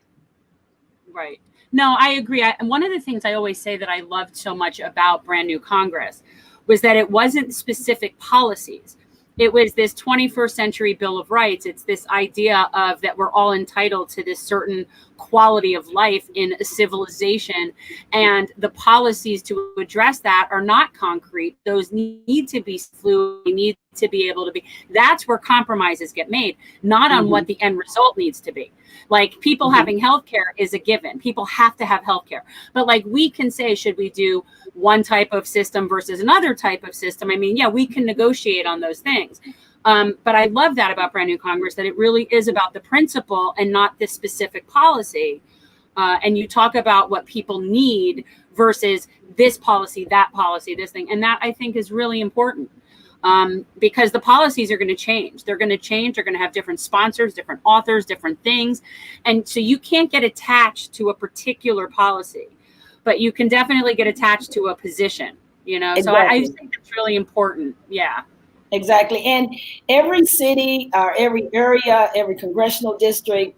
Right. No, I agree. And one of the things I always say that I loved so much about Brand New Congress was that it wasn't specific policies. It was this 21st century Bill of Rights. It's this idea of that we're all entitled to this certain quality of life in a civilization. And the policies to address that are not concrete. Those need to be fluid. They need to be able to be. That's where compromises get made, not on what the end result needs to be. Like people having healthcare is a given. People have to have healthcare. But like we can say, should we do one type of system versus another type of system? I mean, yeah, we can negotiate on those things. But I love that about Brand New Congress, that it really is about the principle and not this specific policy. And you talk about what people need versus this policy, that policy, this thing. And that I think is really important. Because the policies are going to change. They're going to change. They're going to have different sponsors, different authors, different things. And so you can't get attached to a particular policy, but you can definitely get attached to a position, you know? Exactly. So I think that's really important. Yeah. Exactly. And every city or every area, every congressional district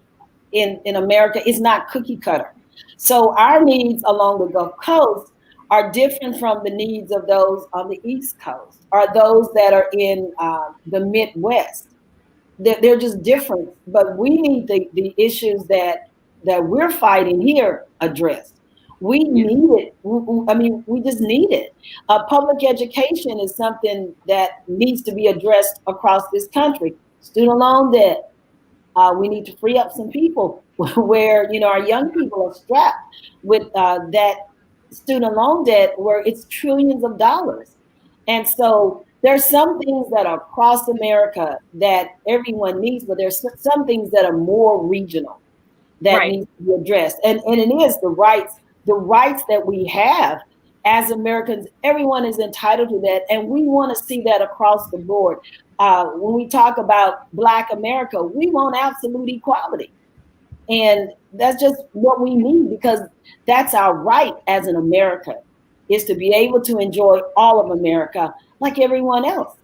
in America is not cookie cutter. So our needs along the Gulf Coast are different from the needs of those on the East Coast or those that are in the Midwest. They're just different, but we need the issues that we're fighting here addressed. We need it. I mean, we just need it. Public education is something that needs to be addressed across this country. Student loan debt. We need to free up some people where, you know, our young people are strapped with that student loan debt where it's trillions of dollars. And so there's some things that are across America that everyone needs, but there's some things that are more regional that needs to be addressed. And it is the rights that we have as Americans. Everyone is entitled to that. And we want to see that across the board. When we talk about Black America, we want absolute equality. And that's just what we need, because that's our right as an American, is to be able to enjoy all of America like everyone else.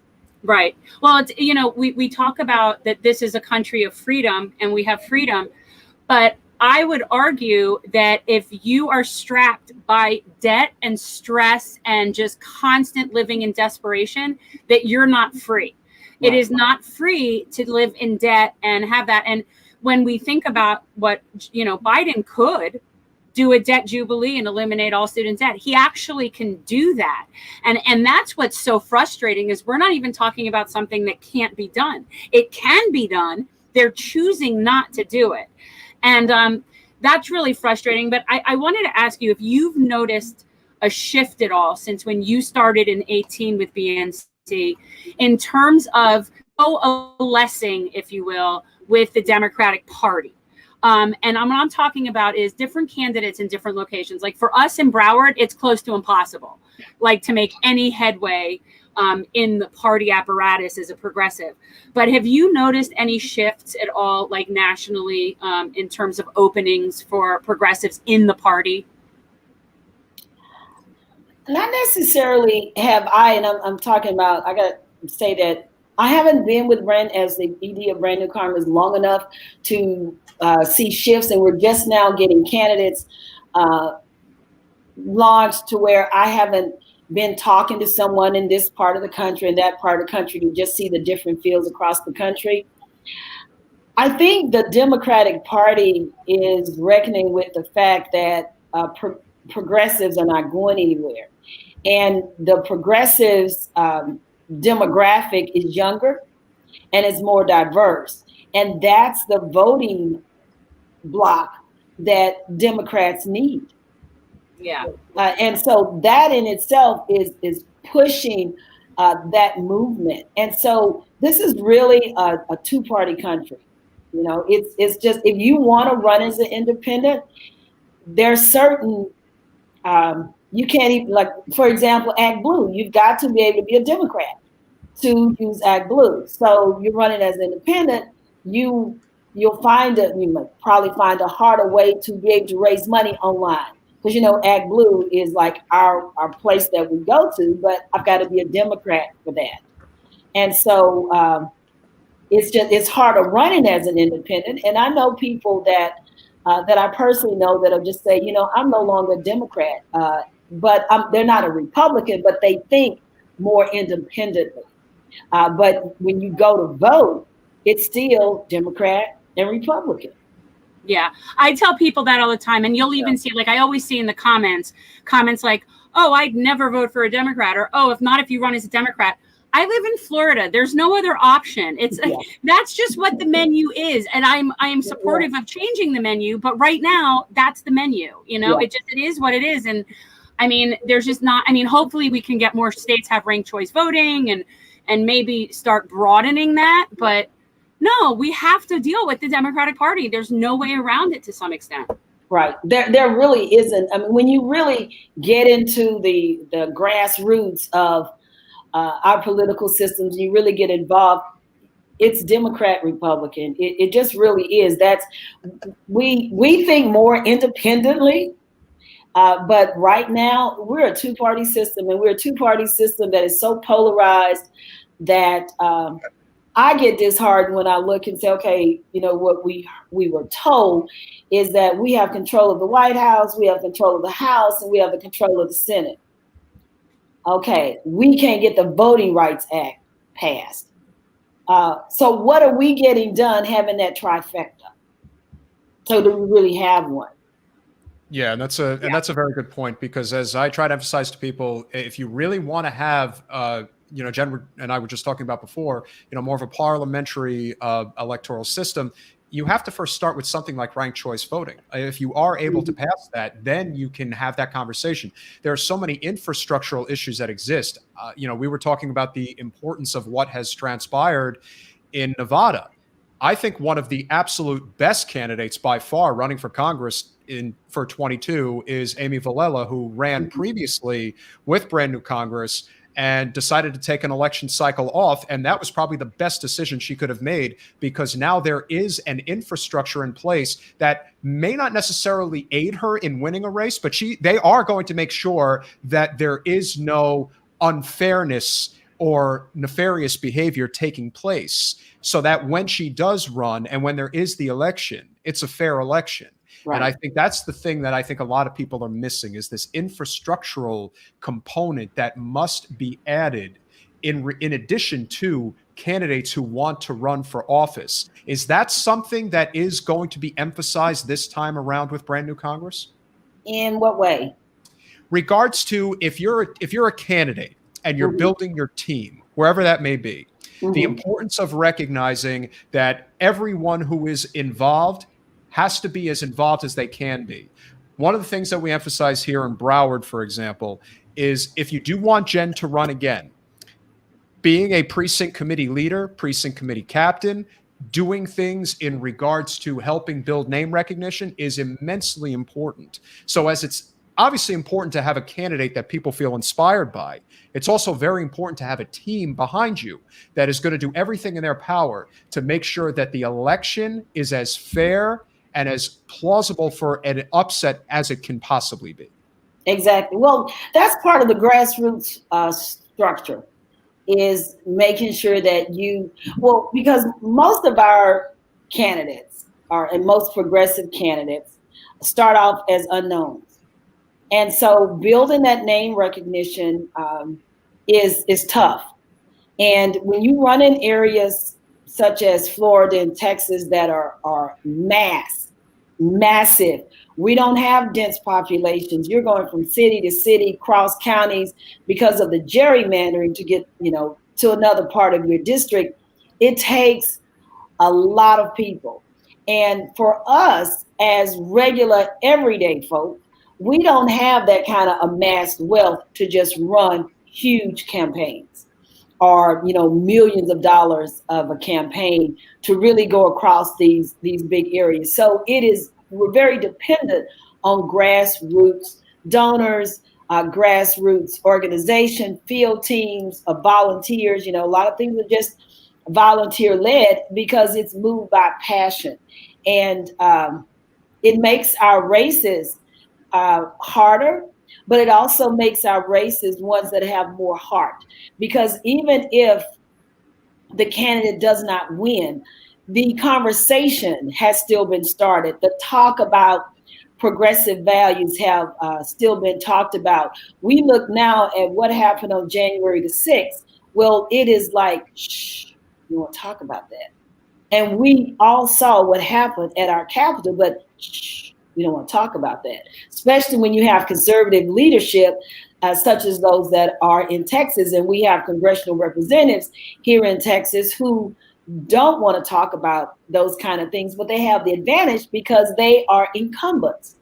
Right. Well, it's, you know, we talk about that this is a country of freedom and we have freedom, but I would argue that if you are strapped by debt and stress and just constant living in desperation, that you're not free. Right. It is not free to live in debt and have that. And when we think about what, you know, Biden could do a debt jubilee and eliminate all student debt, he actually can do that. And that's what's so frustrating, is we're not even talking about something that can't be done. It can be done. They're choosing not to do it. And that's really frustrating. But I wanted to ask you if you've noticed a shift at all since when you started in 18 with BNC in terms of coalescing, if you will, with the Democratic Party. And what I'm talking about is different candidates in different locations. Like for us in Broward, it's close to impossible, like to make any headway in the party apparatus as a progressive. But have you noticed any shifts at all, like nationally, in terms of openings for progressives in the party? Not necessarily have I, and I'm talking about, I got to say that I haven't been with Brand as the ED of Brand New Congress long enough to see shifts, and we're just now getting candidates launched to where I haven't been talking to someone in this part of the country and that part of the country to just see the different fields across the country. I think the Democratic Party is reckoning with the fact that progressives are not going anywhere. And the progressives demographic is younger and it's more diverse. And that's the voting block that Democrats need. Yeah. And so that in itself is pushing that movement. And so this is really a two-party country. You know, it's just, if you want to run as an independent, there's certain, you can't even, like, for example, Act Blue, you've got to be able to be a Democrat to use Act Blue. So you're running as an independent, you might probably find a harder way to be able to raise money online. Because, you know, Act Blue is like our place that we go to, but I've got to be a Democrat for that. And so it's harder running as an independent. And I know people that I personally know that'll just say, you know, I'm no longer a Democrat, but they're not a Republican, but they think more independently. But when you go to vote, it's still Democrat and Republican. Yeah, I tell people that all the time. And you'll even see, like I always see in the comments like, oh, I'd never vote for a Democrat, or, oh, if you run as a Democrat. I live in Florida. There's no other option. It's that's just what the menu is. And I am supportive of changing the menu, but right now that's the menu, you know, it is what it is. And I mean, there's just not, I mean, hopefully we can get more states have ranked choice voting and maybe start broadening that. But no, we have to deal with the Democratic Party. There's no way around it to some extent. Right. There really isn't. I mean, when you really get into the grassroots of our political systems, you really get involved, it's Democrat, Republican. It just really is. We think more independently, but right now we're a two-party system, and we're a two-party system that is so polarized that I get disheartened when I look and say, okay, you know, what we were told is that we have control of the White House, we have control of the House, and we have the control of the Senate. Okay, we can't get the Voting Rights Act passed. So what are we getting done having that trifecta? So do we really have one? Yeah, and that's a very good point, because as I try to emphasize to people, if you really want to have you know, Jen and I were just talking about before, you know, more of a parliamentary electoral system, you have to first start with something like ranked choice voting. If you are able to pass that, then you can have that conversation. There are so many infrastructural issues that exist. You know, we were talking about the importance of what has transpired in Nevada. I think one of the absolute best candidates by far running for Congress for 22 is Amy Vilela, who ran previously with Brand New Congress and decided to take an election cycle off. And that was probably the best decision she could have made, because now there is an infrastructure in place that may not necessarily aid her in winning a race, but they are going to make sure that there is no unfairness or nefarious behavior taking place, so that when she does run and when there is the election, it's a fair election. Right. And I think that's the thing that I think a lot of people are missing, is this infrastructural component that must be added in addition to candidates who want to run for office. Is that something that is going to be emphasized this time around with Brand New Congress? In what way? Regards to if you're a candidate and you're building your team, wherever that may be, the importance of recognizing that everyone who is involved has to be as involved as they can be. One of the things that we emphasize here in Broward, for example, is if you do want Jen to run again, being a precinct committee leader, precinct committee captain, doing things in regards to helping build name recognition is immensely important. So as it's obviously important to have a candidate that people feel inspired by, it's also very important to have a team behind you that is going to do everything in their power to make sure that the election is as fair and as plausible for an upset as it can possibly be. Exactly. Well, that's part of the grassroots structure, is making sure that because most of our candidates and most progressive candidates start off as unknowns. And so building that name recognition is tough. And when you run in areas such as Florida and Texas that are massive, we don't have dense populations. You're going from city to city, cross counties, because of the gerrymandering to get, to another part of your district. It takes a lot of people. And for us as regular everyday folk, we don't have that kind of amassed wealth to just run huge campaigns or, millions of dollars of a campaign to really go across these big areas. So we're very dependent on grassroots donors, grassroots organization, field teams of volunteers. A lot of things are just volunteer led because it's moved by passion. And it makes our races harder, but it also makes our races ones that have more heart. Because even if the candidate does not win, the conversation has still been started. The talk about progressive values have still been talked about. We look now at what happened on January the 6th. Well, it is like, shh, you won't talk about that. And we all saw what happened at our Capitol, but shh, we don't want to talk about that, especially when you have conservative leadership such as those that are in Texas. And we have congressional representatives here in Texas who don't want to talk about those kind of things, but they have the advantage because they are incumbents.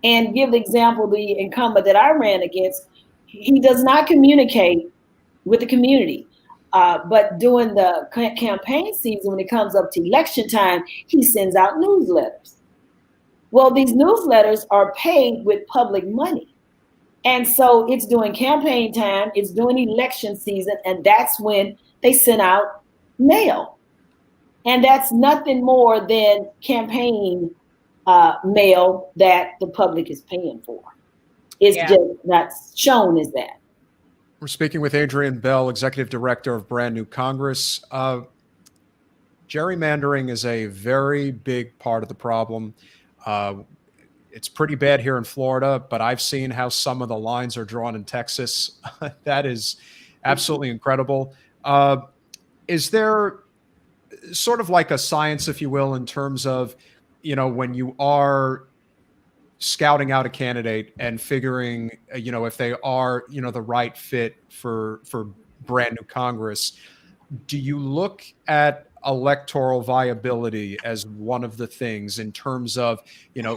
And give the example, the incumbent that I ran against, he does not communicate with the community. But during the campaign season, when it comes up to election time, he sends out newsletters. Well, these newsletters are paid with public money. And so it's during campaign time, it's during election season, and that's when they send out mail. And that's nothing more than campaign mail that the public is paying for. It's just not shown as that. We're speaking with Adrienne Bell, Executive Director of Brand New Congress. Gerrymandering is a very big part of the problem. It's pretty bad here in Florida, but I've seen how some of the lines are drawn in Texas. That is absolutely incredible. Is there sort of like a science, if you will, in terms of, when you are scouting out a candidate and figuring, if they are, the right fit for Brand New Congress, do you look at electoral viability as one of the things in terms of,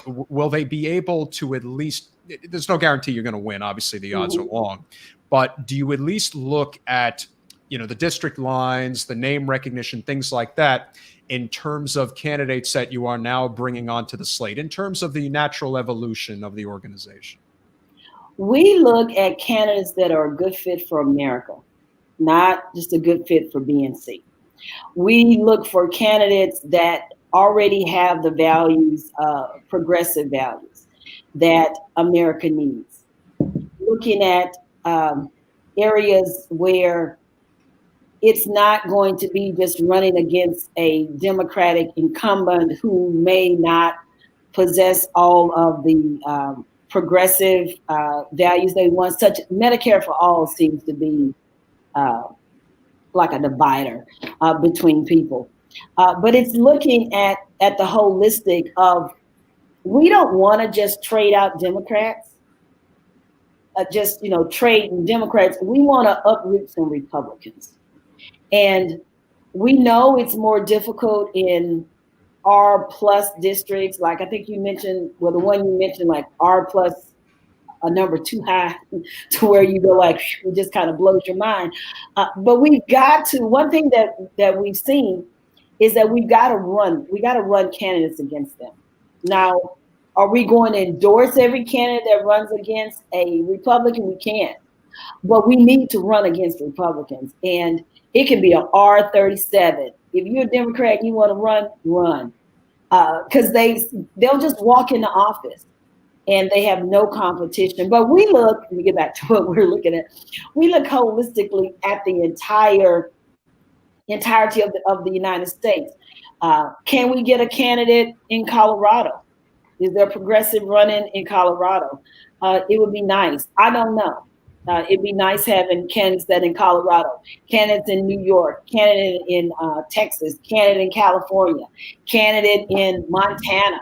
will they be able to at least, there's no guarantee you're going to win, obviously the odds are long, but do you at least look at, the district lines, the name recognition, things like that, in terms of candidates that you are now bringing onto the slate, in terms of the natural evolution of the organization? We look at candidates that are a good fit for America, not just a good fit for BNC. We look for candidates that already have the values, progressive values that America needs. Looking at areas where it's not going to be just running against a Democratic incumbent who may not possess all of the progressive values they want. Such Medicare for all seems to be like a divider between people. But it's looking at the holistic of, we don't want to just trade out Democrats, trade in Democrats. We want to uproot some Republicans. And we know it's more difficult in R plus districts, like I think you mentioned, well, the one you mentioned, like R plus a number too high to where you go like, it just kind of blows your mind. But we've got to, one thing that we've seen is that we got to run candidates against them. Now, are we going to endorse every candidate that runs against a Republican? We can't. But we need to run against Republicans. And it can be an R37. If you're a Democrat and you want to run. Because they'll just walk into office and they have no competition. But let me get back to what we're looking at. We look holistically at the entirety of the United States. Can we get a candidate in Colorado? Is there progressive running in Colorado? It would be nice. I don't know. It'd be nice having candidates that in Colorado, candidates in New York, candidate in Texas, candidate in California, candidate in Montana,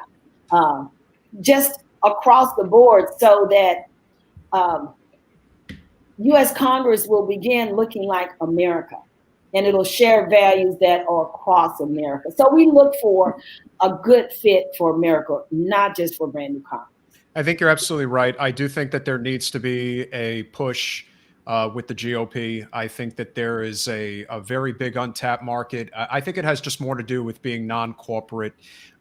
just across the board, so that U.S. Congress will begin looking like America, and it'll share values that are across America. So we look for a good fit for America, not just for brand new Congress. I think you're absolutely right. I do think that there needs to be a push with the GOP. I think that there is a very big untapped market. I think it has just more to do with being non-corporate,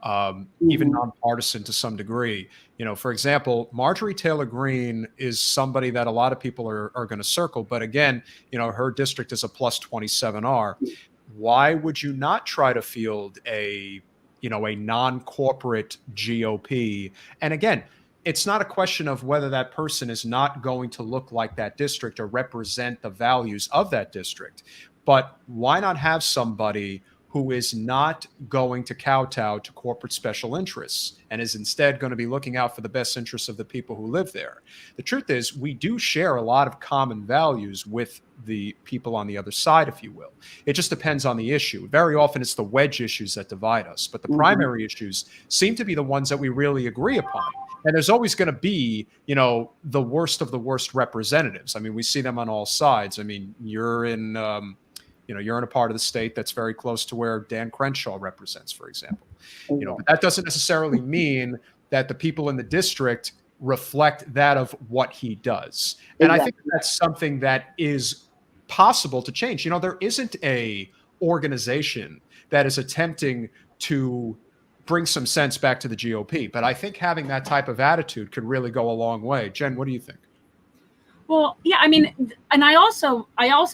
even nonpartisan to some degree. You know, for example, Marjorie Taylor Greene is somebody that a lot of people are going to circle. But again, you know, her district is a plus 27R. Why would you not try to field a non-corporate GOP? And again, it's not a question of whether that person is not going to look like that district or represent the values of that district, but why not have somebody who is not going to kowtow to corporate special interests and is instead going to be looking out for the best interests of the people who live there? The truth is, we do share a lot of common values with the people on the other side, if you will. It just depends on the issue. Very often it's the wedge issues that divide us, but the primary issues seem to be the ones that we really agree upon. And there's always going to be, you know, the worst of the worst representatives. I mean, we see them on all sides. I mean, you're in a part of the state that's very close to where Dan Crenshaw represents, for example. You know, but that doesn't necessarily mean that the people in the district reflect that of what he does. And I think that's something that is possible to change. You know, there isn't a organization that is attempting to bring some sense back to the GOP. But I think having that type of attitude could really go a long way. Jen, what do you think? Well, yeah, I mean, and I also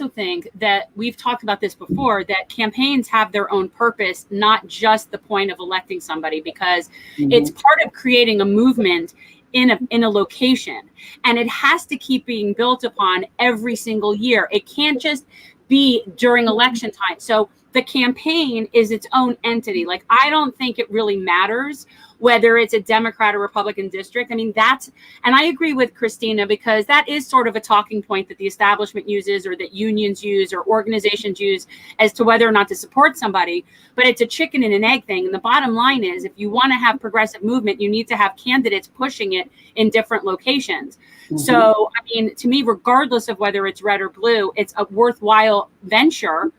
think that we've talked about this before, that campaigns have their own purpose, not just the point of electing somebody, because it's part of creating a movement in a location, and it has to keep being built upon every single year. It can't just be during election time. So the campaign is its own entity. Like, I don't think it really matters whether it's a Democrat or Republican district. I mean, and I agree with Christina, because that is sort of a talking point that the establishment uses, or that unions use, or organizations use, as to whether or not to support somebody. But it's a chicken and an egg thing. And the bottom line is, if you want to have progressive movement, you need to have candidates pushing it in different locations. So, I mean, to me, regardless of whether it's red or blue, it's a worthwhile venture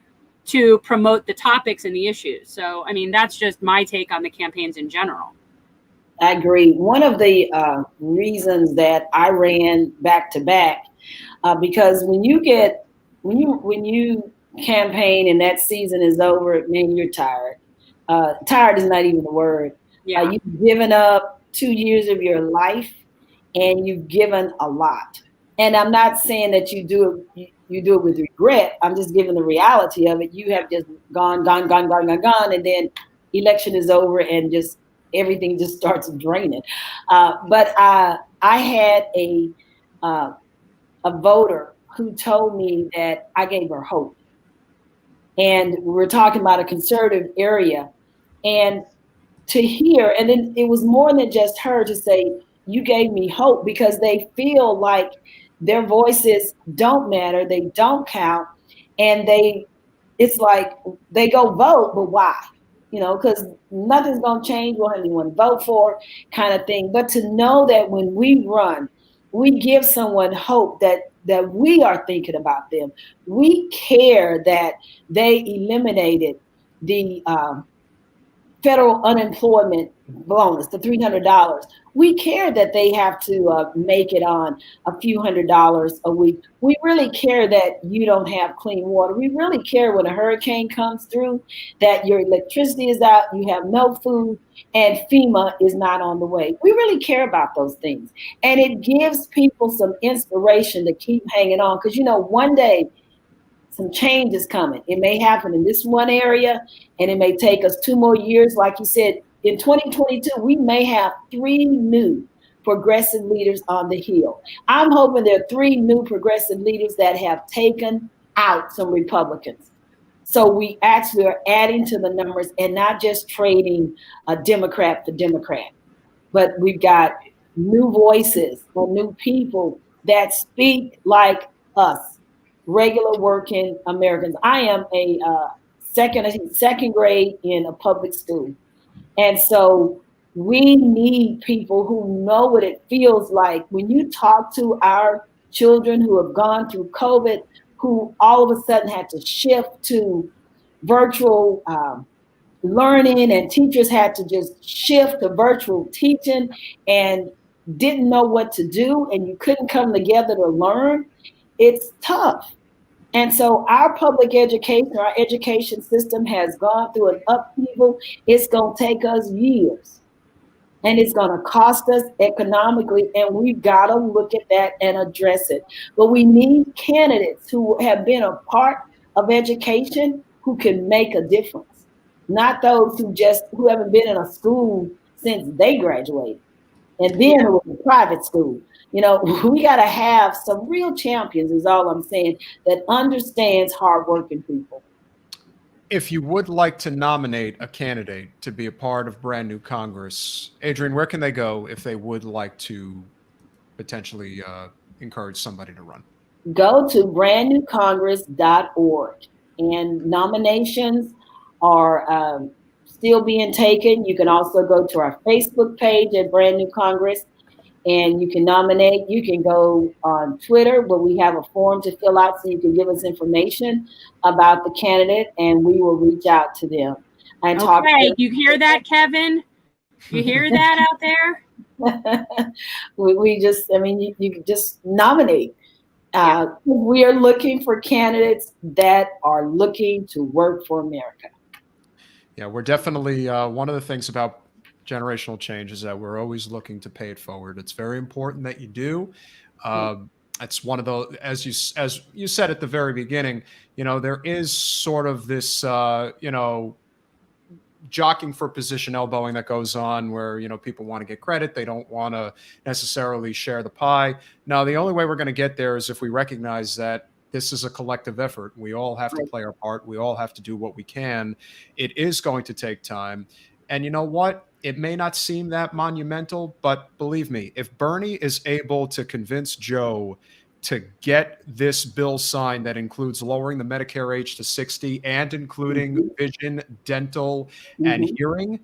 to promote the topics and the issues. So, I mean, that's just my take on the campaigns in general. I agree. One of the reasons that I ran back to back, because when you campaign and that season is over, man, you're tired. Tired is not even the word. Yeah. You've given up 2 years of your life, and you've given a lot. And I'm not saying that you do it with regret. I'm just giving the reality of it. You have just gone, and then election is over, and just everything just starts draining. But I had a voter who told me that I gave her hope. And we're talking about a conservative area. And to hear, and then it was more than just her to say, you gave me hope, because they feel like their voices don't matter, they don't count, and it's like they go vote, but why? You know, because nothing's going to change, we'll have anyone to vote for, kind of thing. But to know that when we run, we give someone hope that we are thinking about them. We care that they eliminated the federal unemployment bonus, the $300. We care that they have to make it on a few $100s a week. We really care that you don't have clean water. We really care when a hurricane comes through that your electricity is out, you have no food, and FEMA is not on the way. We really care about those things. And it gives people some inspiration to keep hanging on, because, you know, one day some change is coming. It may happen in this one area, and it may take us 2 more years. Like you said, in 2022, we may have 3 new progressive leaders on the Hill. I'm hoping there are 3 new progressive leaders that have taken out some Republicans. So we actually are adding to the numbers and not just trading a Democrat for Democrat, but we've got new voices or new people that speak like us, regular working Americans. I am a second grade in a public school. And so we need people who know what it feels like when you talk to our children who have gone through COVID, who all of a sudden had to shift to virtual learning, and teachers had to just shift to virtual teaching and didn't know what to do, and you couldn't come together to learn. It's tough. And so our public education, our education system has gone through an upheaval. It's going to take us years, and it's going to cost us economically, and we've got to look at that and address it. But we need candidates who have been a part of education who can make a difference, not those who haven't been in a school since they graduated, and then it was a private school. You know, we got to have some real champions, is all I'm saying, that understands hardworking people. If you would like to nominate a candidate to be a part of Brand New Congress, Adrienne, where can they go if they would like to potentially encourage somebody to run? Go to brandnewcongress.org, and nominations are still being taken. You can also go to our Facebook page at Brand New Congress, and you can nominate. You can go on Twitter, where we have a form to fill out so you can give us information about the candidate, and we will reach out to them and talk to them. You hear that, Kevin? You hear that out there? You can just nominate. We are looking for candidates that are looking to work for America. Yeah, we're definitely, one of the things about generational change is that we're always looking to pay it forward. It's very important that you do. It's one of those, as you said at the very beginning, you know, there is sort of this, jockeying for position, elbowing that goes on where, you know, people want to get credit. They don't want to necessarily share the pie. Now, the only way we're going to get there is if we recognize that this is a collective effort. We all have to play our part. We all have to do what we can. It is going to take time. And you know what? It may not seem that monumental, but believe me, if Bernie is able to convince Joe to get this bill signed that includes lowering the Medicare age to 60 and including vision, dental, and hearing,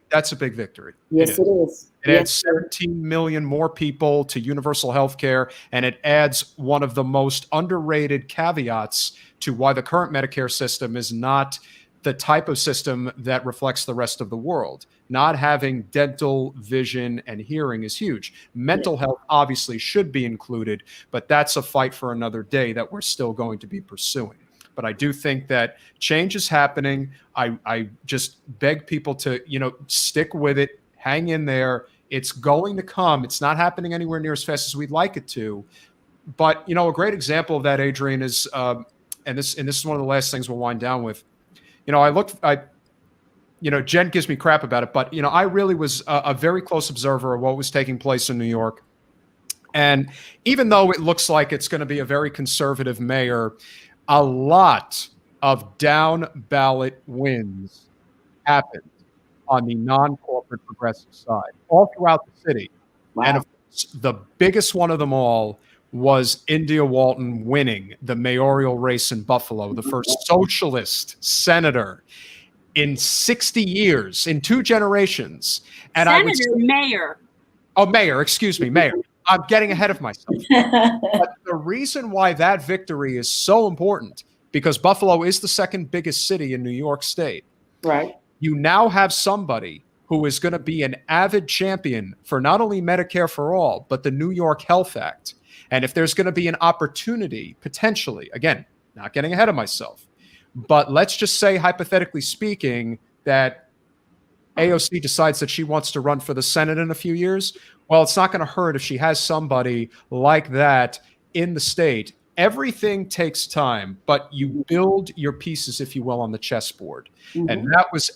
that's a big victory. Yes, it is. It adds 17 million more people to universal health care, and it adds one of the most underrated caveats to why the current Medicare system is not the type of system that reflects the rest of the world. Not having dental, vision, and hearing is huge. Mental health obviously should be included, but that's a fight for another day that we're still going to be pursuing. But I do think that change is happening. I just beg people to, stick with it, hang in there. It's going to come. It's not happening anywhere near as fast as we'd like it to. But, a great example of that, Adrienne, is, and this is one of the last things we'll wind down with. Jen gives me crap about it, but, I really was a very close observer of what was taking place in New York. And even though it looks like it's going to be a very conservative mayor, a lot of down ballot wins happened on the non-corporate progressive side, all throughout the city. Wow. And of course, the biggest one of them all was India Walton winning the mayoral race in Buffalo, the first socialist senator in 60 years, in 2 generations. And Mayor. Oh, mayor, excuse me, mayor. I'm getting ahead of myself. But the reason why that victory is so important, because Buffalo is the second biggest city in New York State. Right. you now have somebody who is going to be an avid champion for not only Medicare for all, but the New York Health Act. And if there's going to be an opportunity, potentially, again, not getting ahead of myself, but let's just say, hypothetically speaking, that AOC decides that she wants to run for the Senate in a few years. Well, it's not going to hurt if she has somebody like that in the state. Everything takes time, but you build your pieces, if you will, on the chessboard. Mm-hmm. And that was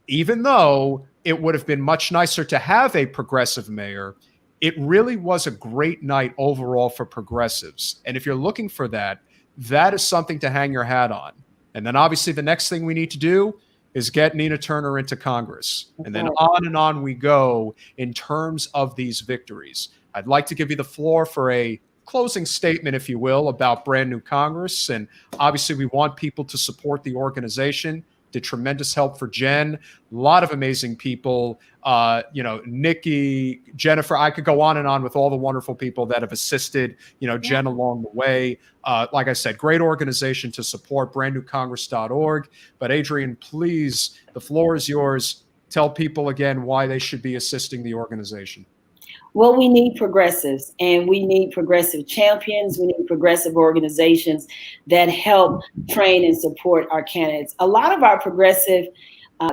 even though it would have been much nicer to have a progressive mayor, it really was a great night overall for progressives. And if you're looking for that, that is something to hang your hat on. And then obviously the next thing we need to do is get Nina Turner into Congress. And then on we go in terms of these victories. I'd like to give you the floor for a closing statement, if you will, about Brand New Congress. And obviously we want people to support the organization. Did tremendous help for Jen. A lot of amazing people, Nikki, Jennifer. I could go on and on with all the wonderful people that have assisted, Jen along the way. Like I said, great organization to support, brandnewcongress.org. But Adrienne, please, the floor is yours. Tell people again why they should be assisting the organization. Well, we need progressives, and we need progressive champions. We need progressive organizations that help train and support our candidates. A lot of our progressive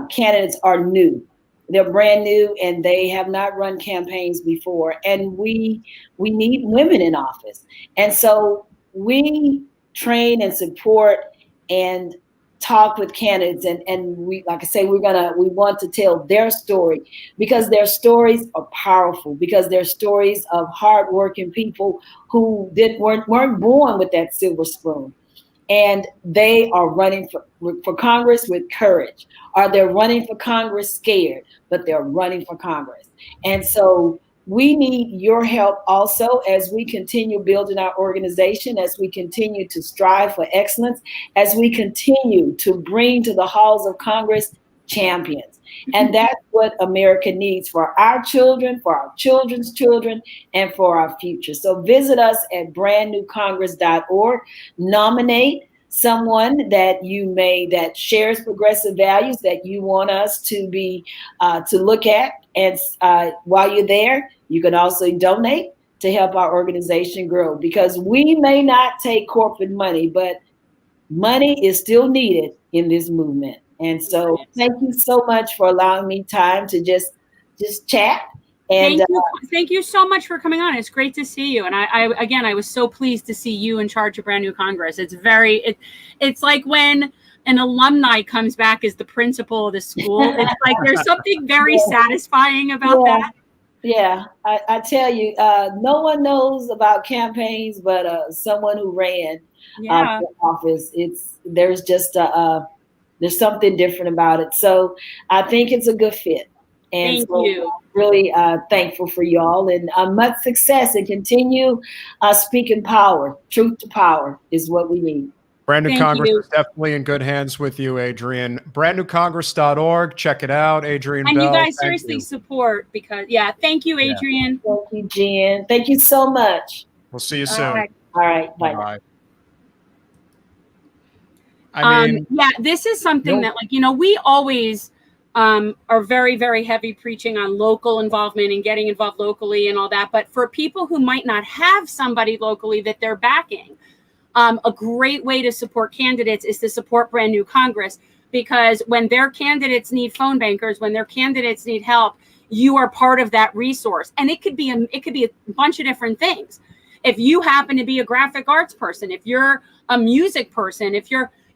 candidates are new. They're brand new, and they have not run campaigns before. And we need women in office. And so we train and support and talk with candidates, and we, like I say, we want to tell their story, because their stories are powerful, because they're stories of hardworking people who weren't born with that silver spoon, and they are running for Congress with courage, or they're running for Congress scared, but they're running for Congress. And so we need your help also as we continue building our organization, as we continue to strive for excellence, as we continue to bring to the halls of Congress champions. And that's what America needs for our children, for our children's children, and for our future. So visit us at brandnewcongress.org. Nominate someone that shares progressive values that you want us to look at. And while you're there, you can also donate to help our organization grow, because we may not take corporate money, but money is still needed in this movement. And so thank you so much for allowing me time to just chat. And thank you so much for coming on. It's great to see you. And I was so pleased to see you in charge of Brand New Congress. It's like when an alumni comes back as the principal of the school. It's like there's something very satisfying about that. Yeah, I tell you, no one knows about campaigns, but someone who ran for office. There's something different about it. So I think it's a good fit. And Thank you. Really thankful for y'all, and much success, and continue speaking power. Truth to power is what we need. Brand New Congress is definitely in good hands with you, Adrienne. brandnewcongress.org. Check it out, Adrienne And Bell. you guys seriously support, because thank you, Adrienne. Thank you, Jen. Thank you so much. We'll see you soon. All right. Bye. I mean, this is something that, we always are very, very heavy preaching on local involvement and getting involved locally and all that. But for people who might not have somebody locally that they're backing, a great way to support candidates is to support Brand New Congress, because when their candidates need phone bankers, when their candidates need help, you are part of that resource. And it could be a bunch of different things. If you happen to be a graphic arts person, if you're a music person,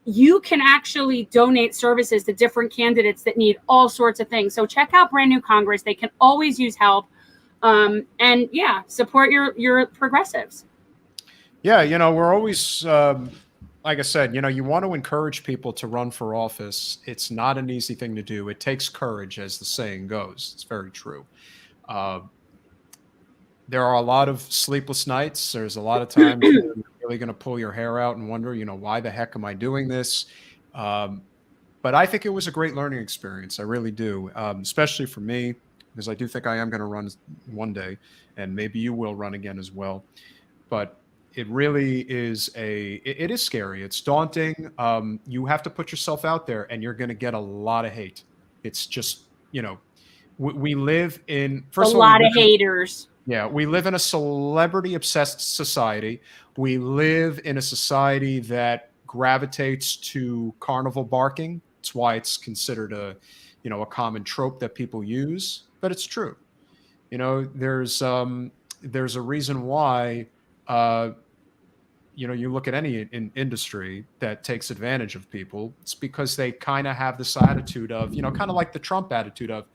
you can actually donate services to different candidates that need all sorts of things. So check out Brand New Congress. They can always use help. And support your progressives. Yeah, we're always, like I said, you want to encourage people to run for office. It's not an easy thing to do. It takes courage, as the saying goes. It's very true. There are a lot of sleepless nights. There's a lot of times you're really going to pull your hair out and wonder, why the heck am I doing this? But I think it was a great learning experience. I really do, especially for me, because I do think I am going to run one day, and maybe you will run again as well. But it really is it is scary. It's daunting. You have to put yourself out there, and you're going to get a lot of hate. It's just, we live in, a lot of haters. Yeah, we live in a celebrity-obsessed society. We live in a society that gravitates to carnival barking. It's why it's considered a common trope that people use, but it's true. There's a reason why you look at any industry that takes advantage of people. It's because they kind of have this attitude of, kind of like the Trump attitude of,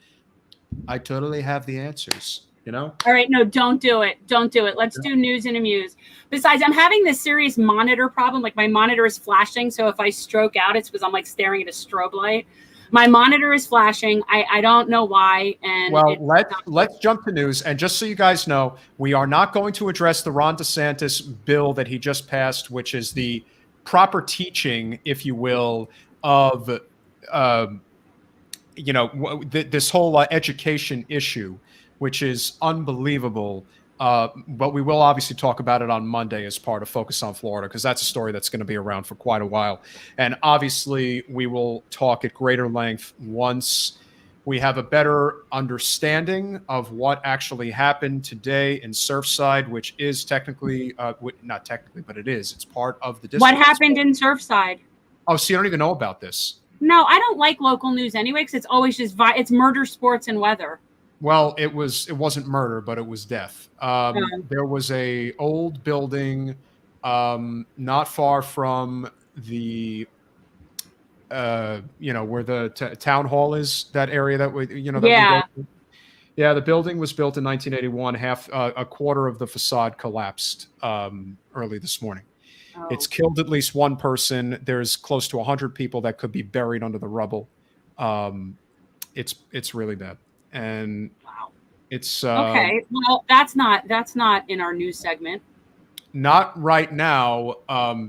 I totally have the answers. All right, no, don't do it. Don't do it. Let's do news and amuse. Besides, I'm having this serious monitor problem. Like, my monitor is flashing, so if I stroke out, it's because I'm like staring at a strobe light. My monitor is flashing. I don't know why. And well, let's jump to news. And just so you guys know, we are not going to address the Ron DeSantis bill that he just passed, which is the proper teaching, if you will, of this whole education issue, which is unbelievable. But we will obviously talk about it on Monday as part of Focus on Florida, because that's a story that's going to be around for quite a while. And obviously, we will talk at greater length once we have a better understanding of what actually happened today in Surfside, which is technically, not technically, but it is. It's part of the district. What happened in Surfside? Oh, so you don't even know about this? No, I don't like local news anyway, because it's always just it's murder, sports, and weather. Well, it wasn't murder, but it was death. There was a old building not far from the where the town hall is, that area that we the building was built in 1981. A quarter of the facade collapsed early this morning. Oh. It's killed at least one person. There's close to 100 people that could be buried under the rubble. It's really bad. And wow, it's okay. Well, that's not in our news segment. Not right now,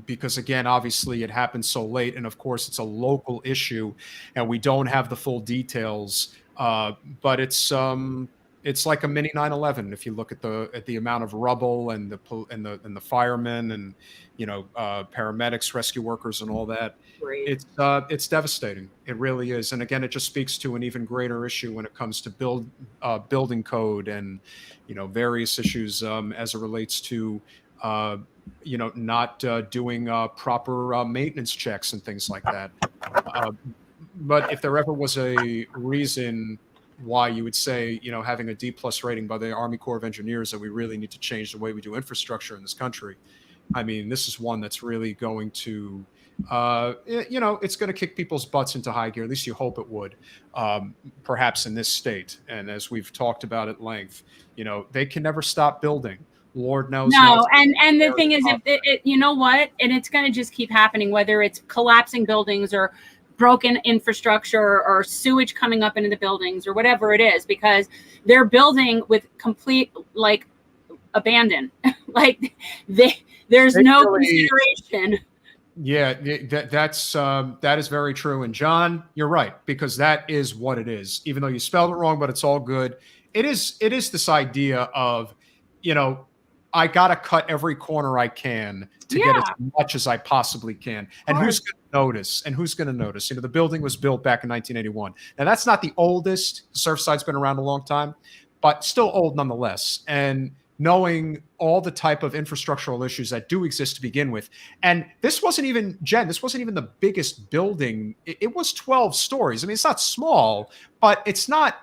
because again, obviously, it happened so late, and of course, it's a local issue, and we don't have the full details. But it's like a mini 9/11 if you look at the amount of rubble and the firemen and paramedics, rescue workers, and all that. Great. It's devastating. It really is. And again, it just speaks to an even greater issue when it comes to building code and various issues as it relates to not doing proper maintenance checks and things like that. But if there ever was a reason why you would say, having a D+ rating by the Army Corps of Engineers, that we really need to change the way we do infrastructure in this country, I mean, this is one that's really going to, it's going to kick people's butts into high gear. At least you hope it would, perhaps in this state. And as we've talked about at length, they can never stop building. Lord knows. No, and the thing is, if it you know what, and it's going to just keep happening, whether it's collapsing buildings or broken infrastructure or sewage coming up into the buildings or whatever it is, because they're building with complete abandon. There's no consideration. Yeah, that is very true. And John, you're right, because that is what it is. Even though you spelled it wrong, but it's all good. It is this idea of, I got to cut every corner I can to get as much as I possibly can. And who's going to notice? And who's going to notice? The building was built back in 1981. Now, that's not the oldest. Surfside's been around a long time, but still old nonetheless. And knowing all the type of infrastructural issues that do exist to begin with. And this wasn't even, Jen, the biggest building. It was 12 stories. I mean, it's not small, but it's not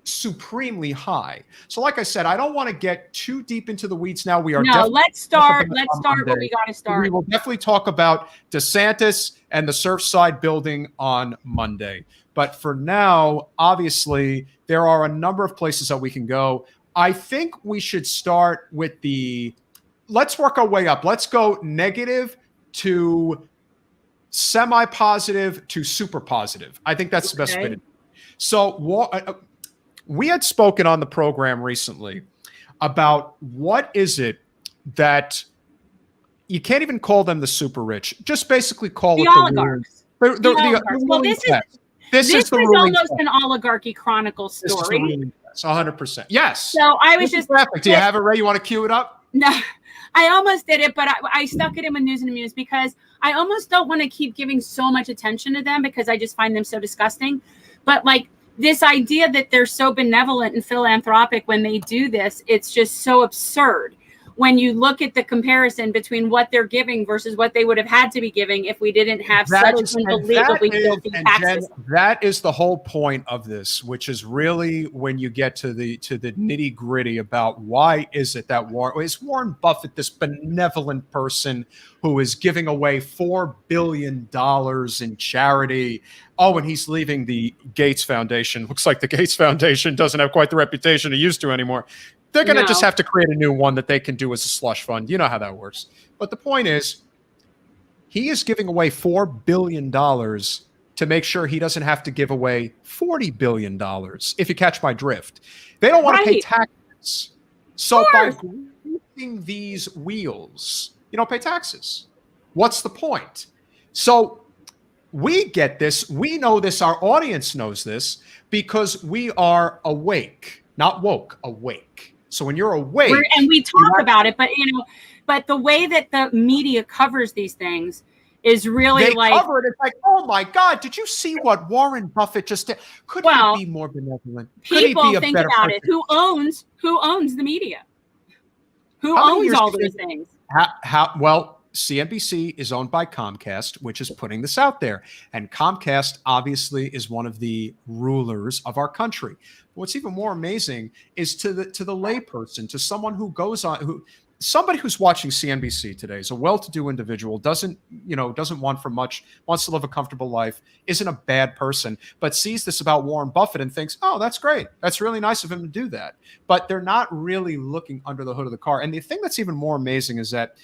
supremely high. So like I said, I don't want to get too deep into the weeds now. Let's start what we got to start. We will definitely talk about DeSantis and the Surfside building on Monday. But for now, obviously, there are a number of places that we can go. I think we should start with let's work our way up. Let's go negative to semi-positive to super positive. I think that's the best way to do it. So we had spoken on the program recently about what is it that you can't even call them the super rich, just basically call the it oligarchs. The oligarchs. Well, this is almost an oligarchy chronicle story. 100%. Yes. So I was just graphic. Do you have it ready? You want to cue it up? No, I almost did it, but I stuck it in with news and amuse because I almost don't want to keep giving so much attention to them because I just find them so disgusting. But this idea that they're so benevolent and philanthropic when they do this, it's just so absurd. When you look at the comparison between what they're giving versus what they would have had to be giving if we didn't have such unbelievably filthy tax system. That is the whole point of this, which is really when you get to the nitty gritty about why is it that is Warren Buffett this benevolent person who is giving away $4 billion in charity? Oh, and he's leaving the Gates Foundation. Looks like the Gates Foundation doesn't have quite the reputation it used to anymore. They're going to just have to create a new one that they can do as a slush fund. You know how that works. But the point is, he is giving away $4 billion to make sure he doesn't have to give away $40 billion, if you catch my drift. They don't want to pay taxes. So by greasing these wheels, you don't pay taxes. What's the point? So we get this. We know this. Our audience knows this because we are awake, not woke, awake. So when you're awake, and we talk about it, but the way that the media covers these things is really it's like, oh my God, did you see what Warren Buffett just did? Could he be more benevolent? People think about it. Who owns the media? Who owns all those things? Well, CNBC is owned by Comcast, which is putting this out there. And Comcast obviously is one of the rulers of our country. What's even more amazing is to the layperson, to someone who goes on, somebody who's watching CNBC today is a well-to-do individual, doesn't want for much, wants to live a comfortable life, isn't a bad person, but sees this about Warren Buffett and thinks, oh, that's great. That's really nice of him to do that. But they're not really looking under the hood of the car. And the thing that's even more amazing is that